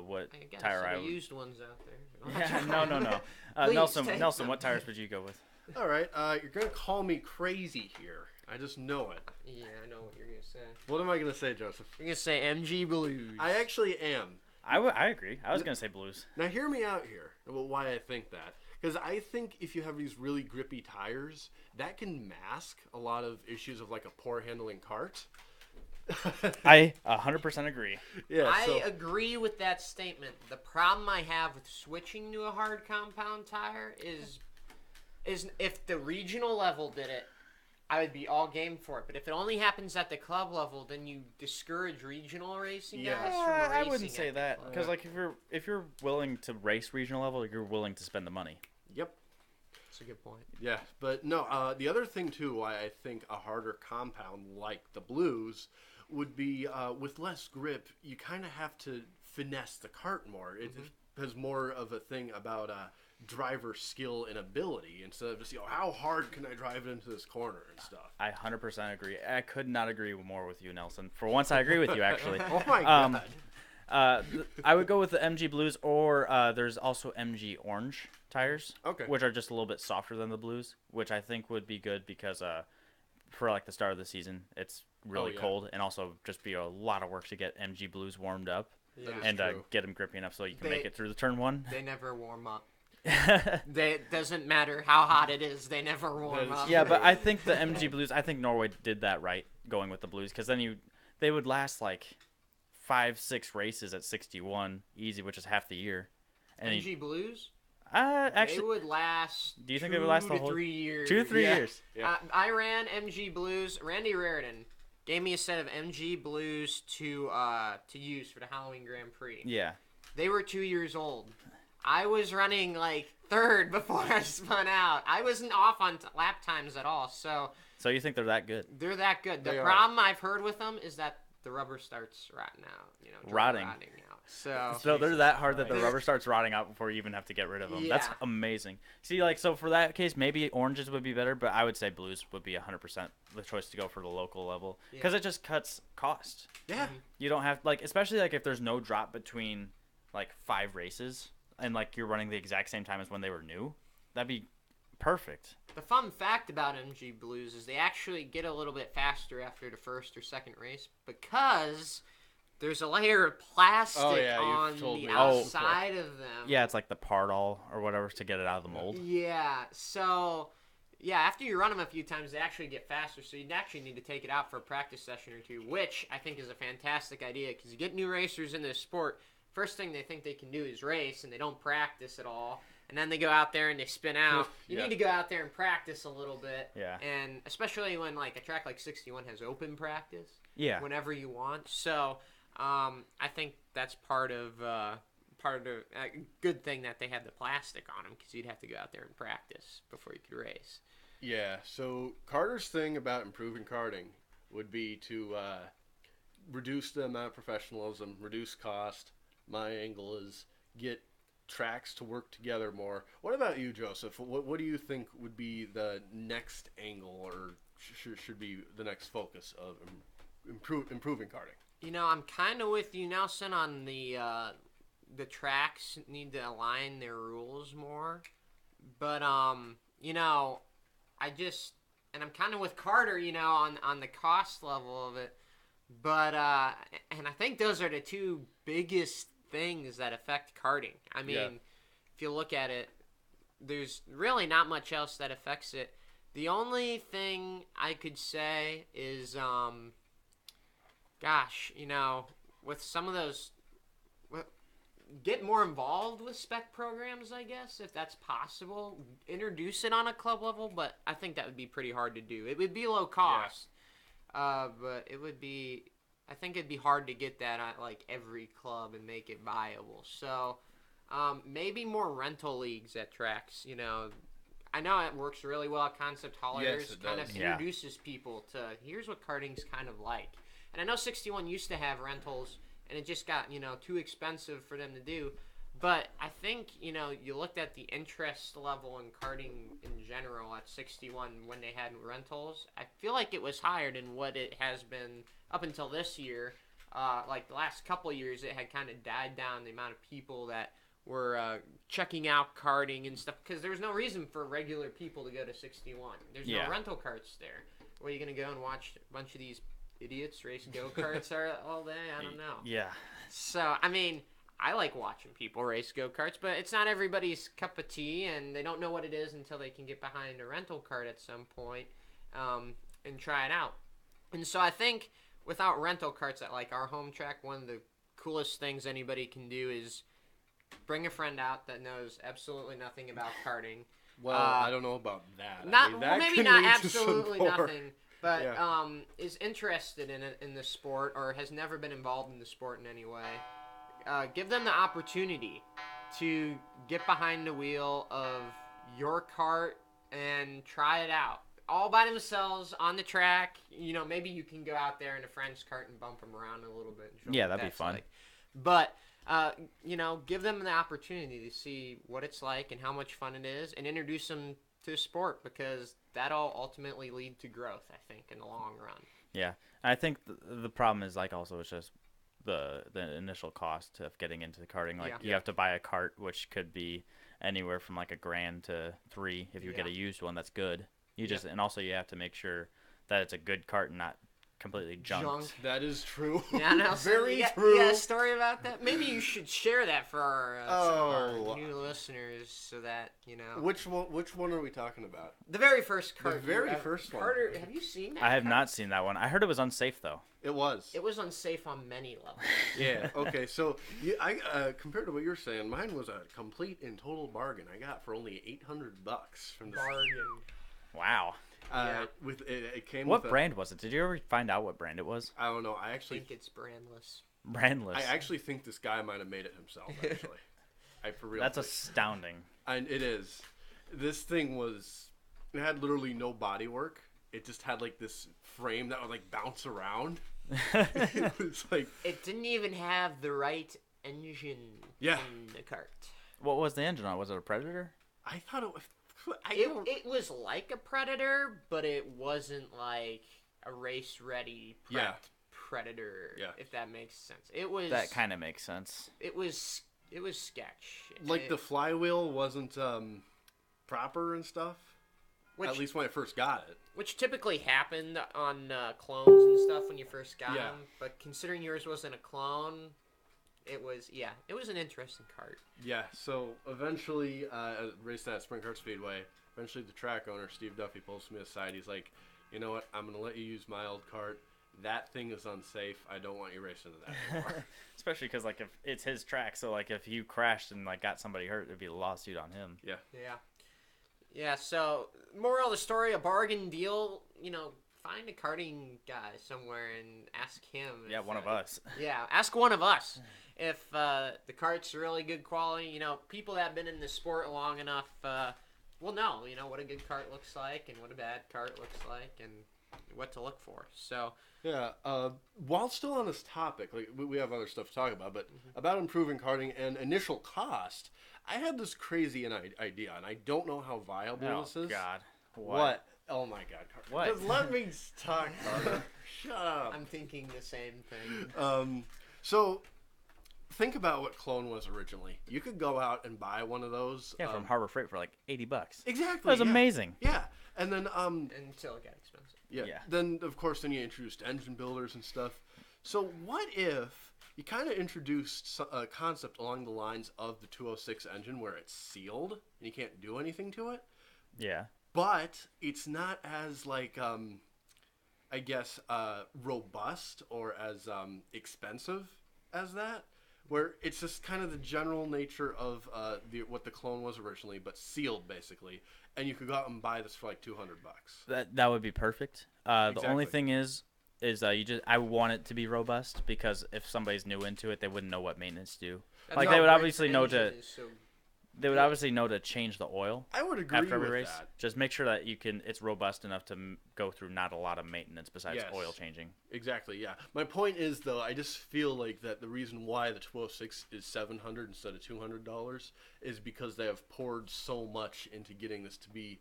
what tire I would. Used ones out there. Yeah, no. Nelson, what tires would you go with? All right, you're going to call me crazy here. I just know it. Yeah, I know what you're going to say. What am I going to say, Joseph? You're going to say MG Blues. I actually am. I agree. I was going to say blues. Now, hear me out here about why I think that. Because I think if you have these really grippy tires, that can mask a lot of issues of like a poor handling cart. I 100% agree. Yeah, I agree with that statement. The problem I have with switching to a hard compound tire is if the regional level did it, I would be all game for it. But if it only happens at the club level, then you discourage regional racing guys from racing. I wouldn't say that because like if you're willing to race regional level, you're willing to spend the money. Yep. That's a good point. Yeah, but no, the other thing too why I think a harder compound like the blues would be with less grip, you kind of have to finesse the cart more. It has more of a thing about driver skill and ability instead of just, how hard can I drive it into this corner and stuff. I 100% agree. I could not agree more with you, Nelson. For once, I agree with you, actually. Oh, my God. I would go with the MG Blues, or there's also MG Orange tires, which are just a little bit softer than the Blues, which I think would be good because for like the start of the season, it's really cold, and also just be a lot of work to get MG Blues warmed up and get them grippy enough so you can make it through the turn 1. They never warm up. It doesn't matter how hot it is, they never warm up. Yeah, but I think the MG Blues, I think Norway did that right, going with the Blues, because then they would last like 5-6 races at 61 easy, which is half the year. And MG Blues? Actually, they would last. Do you think they would last the whole 3 years? 2 to 3 years. Yeah. I ran MG Blues. Randy Raridan gave me a set of MG Blues to use for the Halloween Grand Prix. Yeah. They were 2 years old. I was running like 3rd before I spun out. I wasn't off on lap times at all. So you think they're that good? They're that good. The problem I've heard with them is that the rubber starts rotting out. Rotting out. So they're that hard that the rubber starts rotting out before you even have to get rid of them. Yeah. That's amazing. See, so for that case, maybe oranges would be better, but I would say blues would be 100% the choice to go for the local level because it just cuts cost. Yeah. You don't have especially if there's no drop between 5 races and you're running the exact same time as when they were new. That'd be perfect. The fun fact about MG Blues is they actually get a little bit faster after the first or second race because there's a layer of plastic on the outside of them. Yeah, it's like the Pardal or whatever to get it out of the mold. Yeah, so Yeah, after you run them a few times, they actually get faster, so you actually need to take it out for a practice session or two, which I think is a fantastic idea, because you get new racers in this sport, first thing they think they can do is race, and they don't practice at all, and then they go out there and they spin out. You need to go out there and practice a little bit, and especially when like a track like 61 has open practice, whenever you want. So I think that's part of the good thing that they have the plastic on them, because you'd have to go out there and practice before you could race. Yeah, so Carter's thing about improving karting would be to reduce the amount of professionalism, reduce cost. My angle is get tracks to work together more. What about you, Joseph? What do you think would be the next angle, or should be the next focus of improving karting? You know, I'm kind of with you, Nelson, on the tracks need to align their rules more. But, you know, and I'm kind of with Carter, you know, on the cost level of it. But, and I think those are the two biggest things that affect karting. I mean, if you look at it, there's really not much else that affects it. The only thing I could say is, gosh, you know, with some of those, get more involved with spec programs, I guess, if that's possible. Introduce it on a club level, but I think that would be pretty hard to do. It would be low cost, but it would be, I think it'd be hard to get that at like every club and make it viable. So maybe more rental leagues at tracks, you know. I know it works really well at Concept Haulers. Yes, it kind does. of introduces people to, here's what karting's kind of like. And I know 61 used to have rentals, and it just got, you know, too expensive for them to do. But I think, you know, you looked at the interest level in karting in general at 61 when they had rentals. I feel like it was higher than what it has been up until this year. Like the last couple of years, it had kind of died down, the amount of people that were checking out karting and stuff, because there was no reason for regular people to go to 61. There's no rental carts there. Where are you going to go and watch a bunch of these idiots race go-karts all day? I don't know. Yeah. So, I mean, I like watching people race go-karts, but it's not everybody's cup of tea, and they don't know what it is until they can get behind a rental cart at some point and try it out. And so I think without rental carts at like our home track, one of the coolest things anybody can do is bring a friend out that knows absolutely nothing about karting. Well, I don't know about that. Maybe not absolutely nothing, but is interested in the sport or has never been involved in the sport in any way. Give them the opportunity to get behind the wheel of your kart and try it out. All by themselves on the track. You know, maybe you can go out there in a friend's cart and bump them around a little bit. Yeah, that'd be fun. Like. But, you know, give them the opportunity to see what it's like and how much fun it is, and introduce them to sport, because that'll ultimately lead to growth, I think, in the long run. Yeah, I think the problem is, like, also it's just the initial cost of getting into the karting. Like, you have to buy a cart, which could be anywhere from like $1,000 to $3,000 if you get a used one that's good. And also you have to make sure that it's a good cart and not completely junked. That is true. Yeah, no, very true. You got a story about that? Maybe you should share that for our new listeners, so that, you know. Which one are we talking about? The very first cart. The very first one. Carter, have you seen that? I have not seen that one. I heard it was unsafe though. It was. It was unsafe on many levels. Yeah. Okay. So compared to what you're saying, mine was a complete and total bargain. I got for only $800 from the bargain. Wow. It came. What brand was it? Did you ever find out what brand it was? I don't know. I think it's brandless. Brandless. I actually think this guy might have made it himself. Actually, for real. That's astounding. And it is. This thing it had literally no body work. It just had like this frame that would like bounce around. It was like, it didn't even have the right engine in the cart. What was the engine on? Was it a Predator? I thought it was. It was like a Predator, but it wasn't like a race-ready Predator. Yeah. If that makes sense. It was. That kind of makes sense. It was sketch. Like the flywheel wasn't proper and stuff. At least when I first got it. Which typically happened on clones and stuff when you first got them. But considering yours wasn't a clone, it was an interesting kart. Yeah, so eventually I raced at Sprint Kart Speedway. Eventually, the track owner, Steve Duffy, pulls me aside. He's like, you know what? I'm going to let you use my old cart. That thing is unsafe. I don't want you racing to that anymore. Especially because, like, if it's his track, so, like, if you crashed and, like, got somebody hurt, it'd be a lawsuit on him. Yeah. Yeah. Yeah, so, moral of the story, a bargain deal, you know, find a karting guy somewhere and ask him. Yeah, one of us. Yeah, ask one of us if the kart's really good quality. You know, people that have been in the sport long enough will know, you know, what a good kart looks like and what a bad kart looks like and what to look for. So, yeah, while still on this topic, like we have other stuff to talk about, but about improving karting and initial cost, I had this crazy idea, and I don't know how viable this is. Oh, God. What? Oh, my God, Carter. What? Just let me talk, Carter. Shut up. I'm thinking the same thing. So, think about what Clone was originally. You could go out and buy one of those. Yeah, from Harbor Freight for like $80. Exactly. That was amazing. Yeah. And then, Until it got expensive. yeah. Then, of course, you introduced engine builders and stuff. So, what if you kind of introduced a concept along the lines of the 206 engine where it's sealed and you can't do anything to it? Yeah. But it's not as, like, I guess, robust or as expensive as that. Where it's just kind of the general nature of what the Clone was originally, but sealed, basically. And you could go out and buy this for like $200. That would be perfect. Exactly. The only thing is I want it to be robust because if somebody's new into it, they wouldn't know what maintenance to do. Like they would obviously know to. They would obviously know to change the oil. I would agree after every with race. that. Just make sure that it's robust enough to go through not a lot of maintenance besides oil changing. Exactly, yeah. My point is, though, I just feel like that the reason why the 206 is $700 instead of $200 is because they have poured so much into getting this to be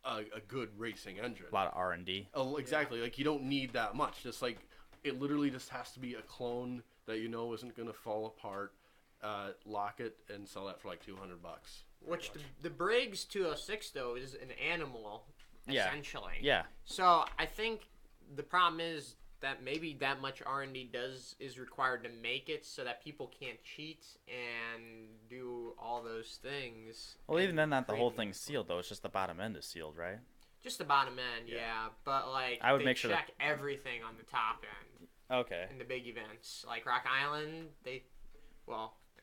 a good racing engine. A lot of R&D. Oh, exactly. Yeah. Like, you don't need that much. Just like, it literally just has to be a clone that you know isn't going to fall apart. Lock it and sell that for like $200. Which the Briggs 206 though is an animal, essentially. Yeah. So I think the problem is that maybe that much R&D is required to make it so that people can't cheat and do all those things. Well, even then, not the whole thing's sealed though. It's just the bottom end is sealed, right? Just the bottom end, yeah. But like I would they make sure check everything on the top end. Okay. In the big events, like Rock Island,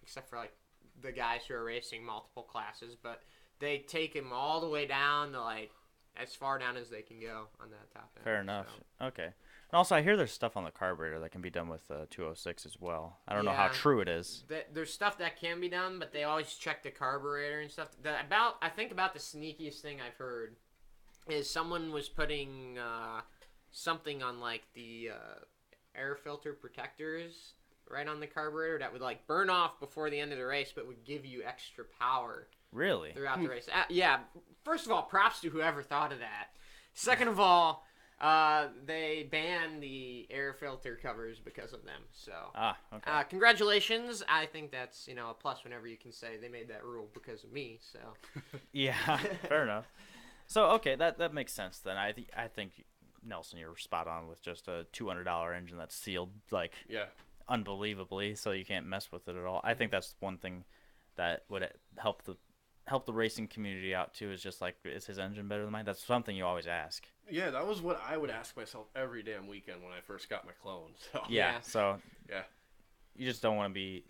except for like the guys who are racing multiple classes, but they take him all the way down to like as far down as they can go on that top end. Fair enough. So. Okay. And also, I hear there's stuff on the carburetor that can be done with 206 as well. I don't know how true it is. There's stuff that can be done, but they always check the carburetor and stuff. I think about the sneakiest thing I've heard is someone was putting something on like the air filter protectors right on the carburetor that would like burn off before the end of the race, but would give you extra power. Really? Throughout the race. Yeah. First of all, props to whoever thought of that. Second of all, they banned the air filter covers because of them. So. Okay. Congratulations. I think that's a plus whenever you can say they made that rule because of me. So. Yeah. Fair enough. So okay, that makes sense then. I think Nelson, you're spot on with just a $200 engine that's sealed unbelievably, so you can't mess with it at all. I think that's one thing that would help the racing community out too. Is just like, is his engine better than mine? That's something you always ask. Yeah, that was what I would ask myself every damn weekend when I first got my clone. So. So yeah, you just don't want to be.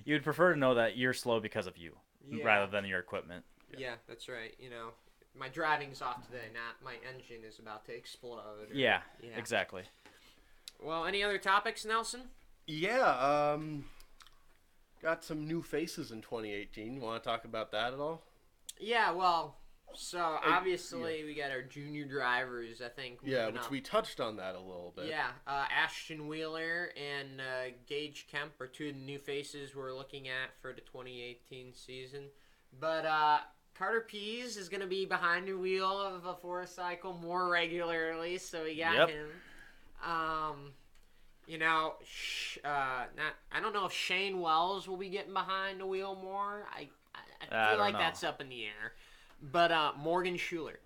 You'd prefer to know that you're slow because of you rather than your equipment. Yeah, that's right. My driving's off today, not my engine is about to explode. Yeah, exactly. Well, any other topics, Nelson? Yeah, got some new faces in 2018. Want to talk about that at all? Yeah, well, so obviously we got our junior drivers, I think. Yeah, which we touched on that a little bit. Yeah, Ashton Wheeler and Gage Kemp are two of the new faces we're looking at for the 2018 season. But Carter Pease is going to be behind the wheel of a Forest Cycle more regularly, so we got him. I don't know if Shane Wells will be getting behind the wheel more. I feel like that's up in the air. But Morgan Schuler.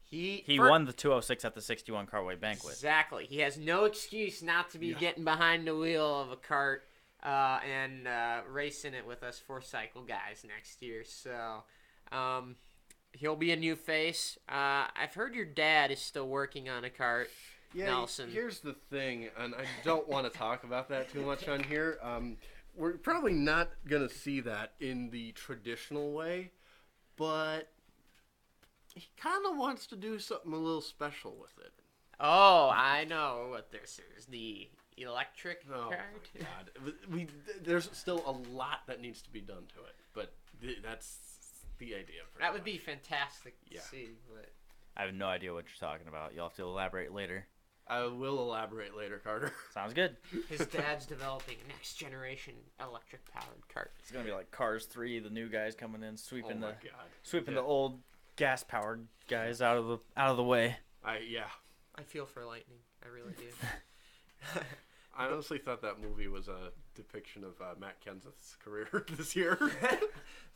He won the 206 at the 61 Cartway Banquet. Exactly. He has no excuse not to be getting behind the wheel of a kart and racing it with us Forest Cycle guys next year. So, he'll be a new face. I've heard your dad is still working on a kart. Yeah, Nelson. Here's the thing, and I don't want to talk about that too much on here. We're probably not going to see that in the traditional way, but he kind of wants to do something a little special with it. Oh, I know what this is. The electric Oh, kart? my God. There's still a lot that needs to be done to it, but that's the idea. That would be fantastic to Yeah. see. But I have no idea what you're talking about. You'll have to elaborate later. I will elaborate later, Carter. Sounds good. his dad's developing a next generation electric powered kart. It's gonna be like Cars 3. The new guys coming in, sweeping Oh my the God. sweeping Yeah. the old gas powered guys out of the way. I feel for Lightning. I really do. I honestly thought that movie was a depiction of Matt Kenseth's career this year.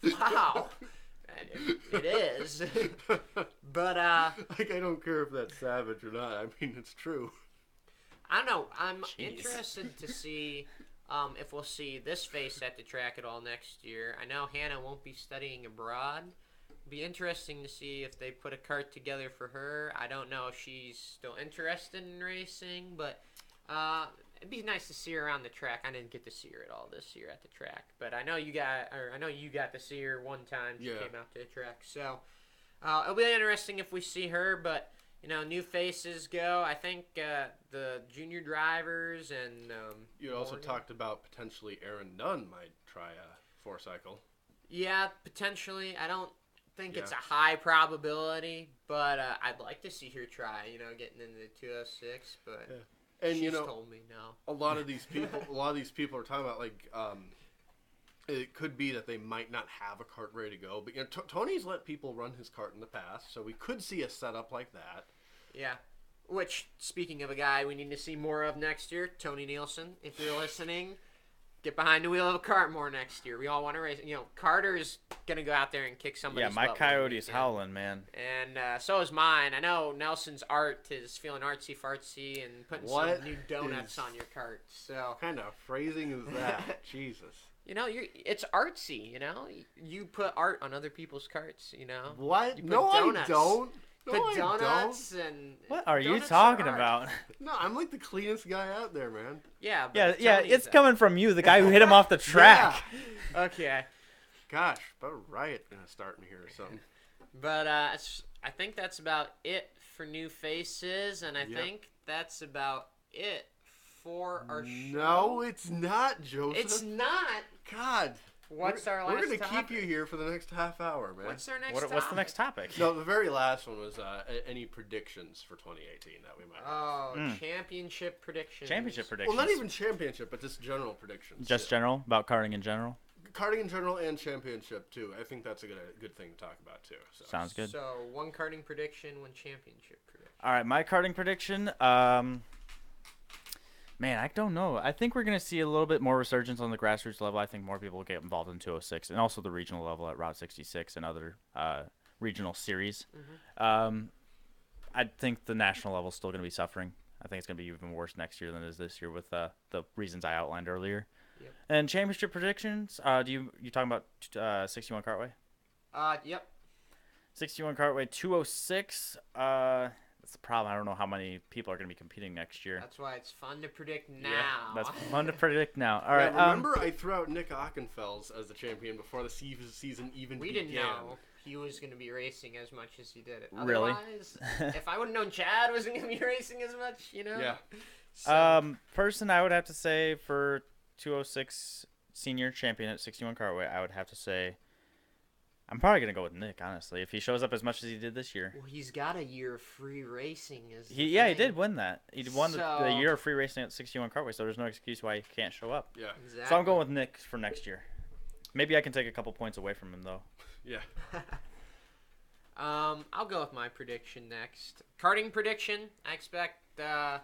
Wow. It is. But, like, I don't care if that's savage or not. I mean, it's true. I don't know. I'm Jeez. interested to see if we'll see this face at the track at all next year. I know Hannah won't be studying abroad. It'd be interesting to see if they put a kart together for her. I don't know if she's still interested in racing, but it'd be nice to see her on the track. I didn't get to see her at all this year at the track, but I know you got to see her one time. She came out to the track, so it'll be interesting if we see her. But new faces go. I think the junior drivers and You also Morgan. talked about potentially Aaron Dunn might try a 4-cycle. Yeah, potentially. I don't think it's a Yeah. high probability, but I'd like to see her try. Getting into the 206, but. Yeah. And She's told me no. a lot of these people are talking about like it could be that they might not have a kart ready to go, but Tony's let people run his kart in the past, so we could see a setup like that. Yeah. Which, speaking of a guy we need to see more of next year, Tony Nielsen, if you're listening, get behind the wheel of a kart more next year. We all want to race. Carter's gonna go out there and kick somebody's Yeah, my butt coyote's one weekend. howling, man. And so is mine. I know Nelson's art is feeling artsy-fartsy and putting What some new donuts is- on your cart. So, What kind of phrasing is that? Jesus. it's artsy, You put art on other people's carts, What? You put No, donuts. I don't. No, Put I donuts and... What are you donuts talking art. about? don't. No, I'm like the cleanest guy out there, man. Yeah, but Yeah, Tony's it's a- coming from you, the guy who hit him off the track. Yeah. Okay. Gosh, about a riot gonna start in here or something. But I think that's about it for new faces, and I Yep. think that's about it for our show. No, it's not, Joseph. It's not. God. What's our last We're gonna topic? keep you here for the next half hour, man. What's our next What's the topic? next topic? No, the very last one was any predictions for 2018 that we might have. Oh, championship predictions. Championship predictions. Well, not even championship, but just general predictions. Just Yeah. general about karting in general. Karting in general and championship too. I think that's a good thing to talk about too. So. Sounds good. So, one karting prediction, one championship prediction. All right, my karting prediction. Man, I don't know. I think we're going to see a little bit more resurgence on the grassroots level. I think more people will get involved in 206 and also the regional level at Route 66 and other regional series. I think the national level is still going to be suffering. I think it's going to be even worse next year than it is this year with the reasons I outlined earlier. Yep. And championship predictions, you talking about 61 Cartway? Yep. 61 Cartway 206. That's the problem. I don't know how many people are going to be competing next year. That's why it's fun to predict now. Yeah, that's fun to predict now. All Yeah, right. remember, I threw out Nick Ockenfels as the champion before the season even We began. didn't know he was going to be racing as much as he did it. Really? Otherwise, if I would have known Chad wasn't going to be racing as much, Yeah. So, Person I would have to say for 206 senior champion at 61 Cartway, I would have to say I'm probably going to go with Nick, honestly, if he shows up as much as he did this year. well, he's got a year of free racing. He did win that. He won the year of free racing at 61 Cartway, so there's no excuse why he can't show up. Yeah. Exactly. So I'm going with Nick for next year. Maybe I can take a couple points away from him, though. Yeah. I'll go with my prediction next. Karting prediction. I expect. I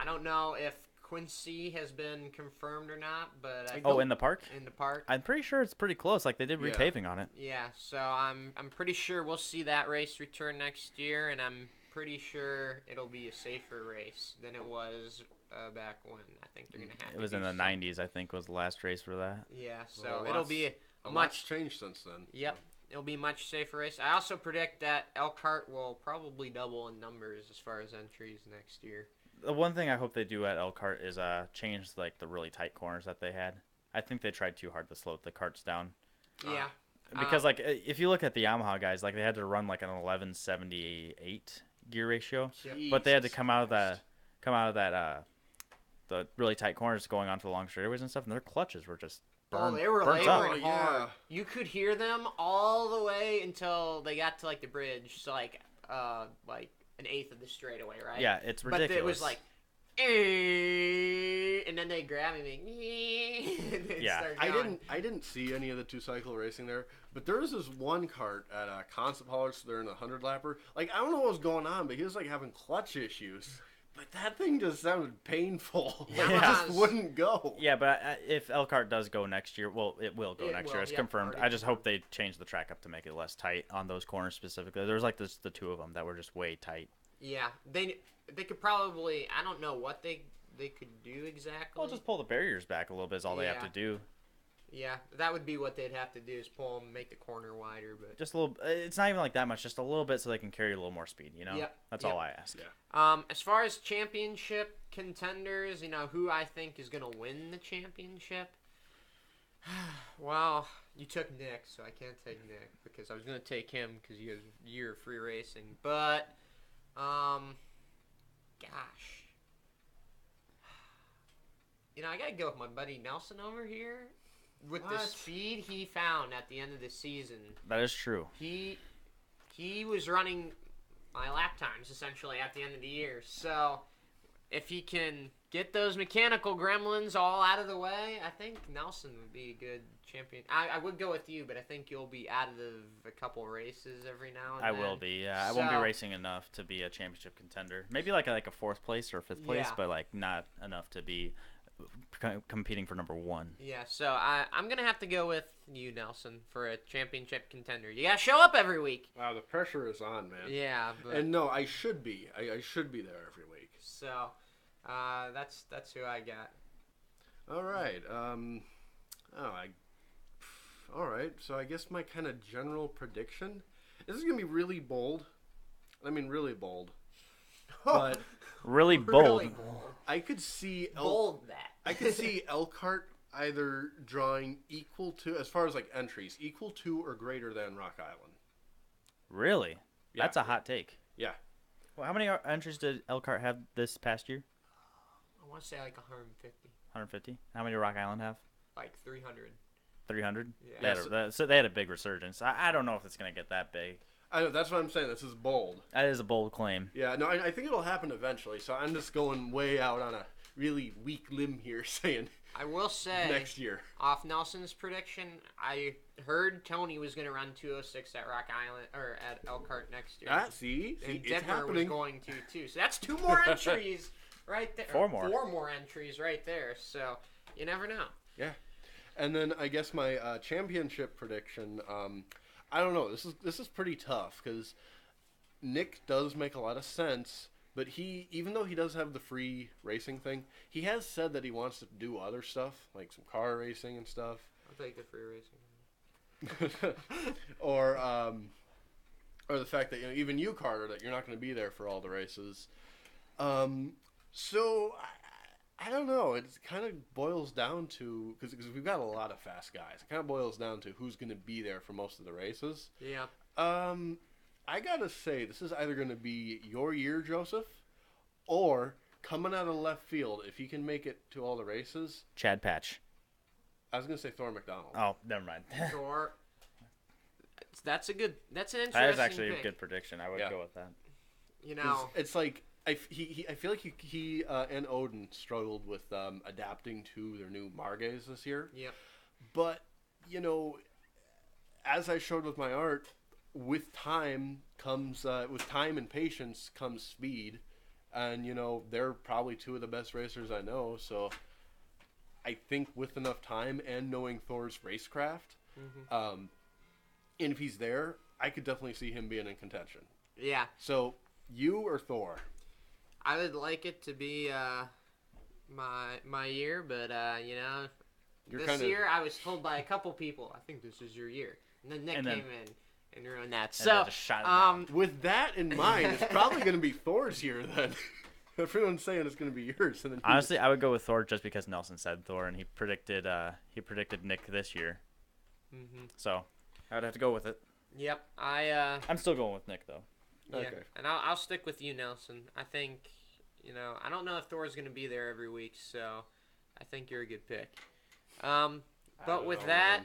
don't know if Quincy has been confirmed or not, but In the park? in the park. I'm pretty sure it's pretty close. Like, they did Yeah. repaving on it. Yeah, so I'm pretty sure we'll see that race return next year, and I'm pretty sure it'll be a safer race than it was back when. I think they're gonna have. It was in the 90s, I think, was the last race for that. Yeah, so Well, it'll be a lot's changed since then. Yep. It'll be much safer race. I also predict that Elkhart will probably double in numbers as far as entries next year. The one thing I hope they do at Elkhart is change like the really tight corners that they had. I think they tried too hard to slow the carts down. Yeah. Because like if you look at the Yamaha guys, like they had to run like an 1178 gear ratio, but they had to come out of that the really tight corners going onto the long straightaways and stuff, and their clutches were just burnt. They were burnt laboring up. hard. Yeah. You could hear them all the way until they got to like the bridge, so like an eighth of the straightaway, right? Yeah, it's ridiculous. But it was like, and then they grab me, and then Yeah. start going. I didn't see any of the 2-cycle racing there, but there was this one kart at Concept Haulers. They're in a 100-lapper. Like, I don't know what was going on, but he was like having clutch issues. But that thing just sounded painful. Like, it just wouldn't go. Yeah, but if Elkhart does go next year, well, it will go next year. It's confirmed. I just hope they change the track up to make it less tight on those corners specifically. There's like the two of them that were just way tight. Yeah, they could probably. I don't know what they could do exactly. Well, just pull the barriers back a little bit is all they have to do. Yeah, that would be what they'd have to do is pull them, make the corner wider, but Just a little. It's not even like that much. Just a little bit so they can carry a little more speed. You know. Yep. That's Yep. all I ask. Yeah. As far as championship contenders, who I think is gonna win the championship. Well, you took Nick, so I can't take Nick because I was gonna take him because he has a year of free racing, but gosh. I gotta go with my buddy Nelson over here. With the speed he found at the end of the season. That is true. He was running my lap times, essentially, at the end of the year. So, if he can get those mechanical gremlins all out of the way, I think Nelson would be a good champion. I would go with you, but I think you'll be out of a couple races every now and then. I will be. I won't be racing enough to be a championship contender. Maybe like a fourth place or fifth place, but like not enough to be competing for number one. Yeah, so I'm going to have to go with you, Nelson, for a championship contender. You got to show up every week. Wow, the pressure is on, man. Yeah. But, And no, I should be. I should be there every week. So, that's who I got. All right. All right. So I guess my kind of general prediction. This is gonna be really bold. I mean, really bold. But Really bold. Really bold. I could see I could see Elkhart either drawing equal to, as far as like entries, equal to or greater than Rock Island. Really? Yeah. That's a hot take. Yeah. Well, how many entries did Elkhart have this past year? I want to say like 150. 150. How many did Rock Island have? Like 300. 300. Yeah. So they had a big resurgence. I don't know if it's gonna get that big. I know, that's what I'm saying. This is bold. That is a bold claim. Yeah, no, I think it'll happen eventually. So I'm just going way out on a really weak limb here, saying I will say, next year. off Nelson's prediction, I heard Tony was going to run 206 at Rock Island or at Elkhart next year. See, and it's Detmer was happening. going to too. So that's 2 more entries right there. 4 more. 4 more entries right there. So you never know. Yeah, and then I guess my championship prediction. I don't know. This is pretty tough because Nick does make a lot of sense, but even though he does have the free racing thing, he has said that he wants to do other stuff like some car racing and stuff, I'll take the free racing. or the fact that even you, Carter, that you're not going to be there for all the races. So I don't know. It kind of boils down to, because we've got a lot of fast guys. It kind of boils down to who's going to be there for most of the races. Yeah. I gotta say, this is either going to be your year, Joseph, or coming out of left field, if he can make it to all the races. Chad Patch. I was going to say Thor McDonald. Oh, never mind. Or that's an interesting. That is actually pick. a good prediction. I would go with that. It's like I feel like he and Odin struggled with adapting to their new Margays this year. Yep. But as I showed with my art, with time and patience comes speed, and they're probably 2 of the best racers I know. So I think with enough time and knowing Thor's racecraft, and if he's there, I could definitely see him being in contention. Yeah. So you or Thor? I would like it to be my year, but this year I was told by a couple people, I think this is your year. And then Nick And came then- in and ruined that. And So, then just shot it down. With that in mind, it's probably going to be Thor's here then. Everyone's saying it's going to be yours. And then Honestly, I would go with Thor just because Nelson said Thor, and he predicted Nick this year. mm-hmm. So I'd have to go with it. Yep, I'm still going with Nick though. yeah, Okay. and I'll stick with you, Nelson. I think, I don't know if Thor's going to be there every week, so I think you're a good pick. But with that,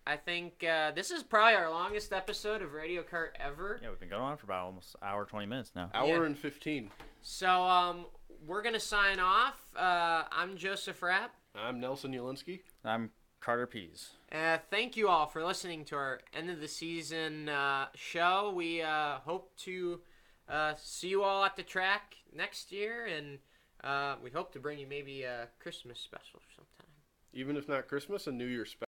I think this is probably our longest episode of Radio Kart ever. Yeah, we've been going on for about almost an hour 20 minutes now. Hour and 15. So we're going to sign off. I'm Joseph Rapp. I'm Nelson Ulinski. I'm Carter Pease. Thank you all for listening to our end of the season show. We hope to see you all at the track next year, and we hope to bring you maybe a Christmas special sometime. Even if not Christmas, a New Year's special.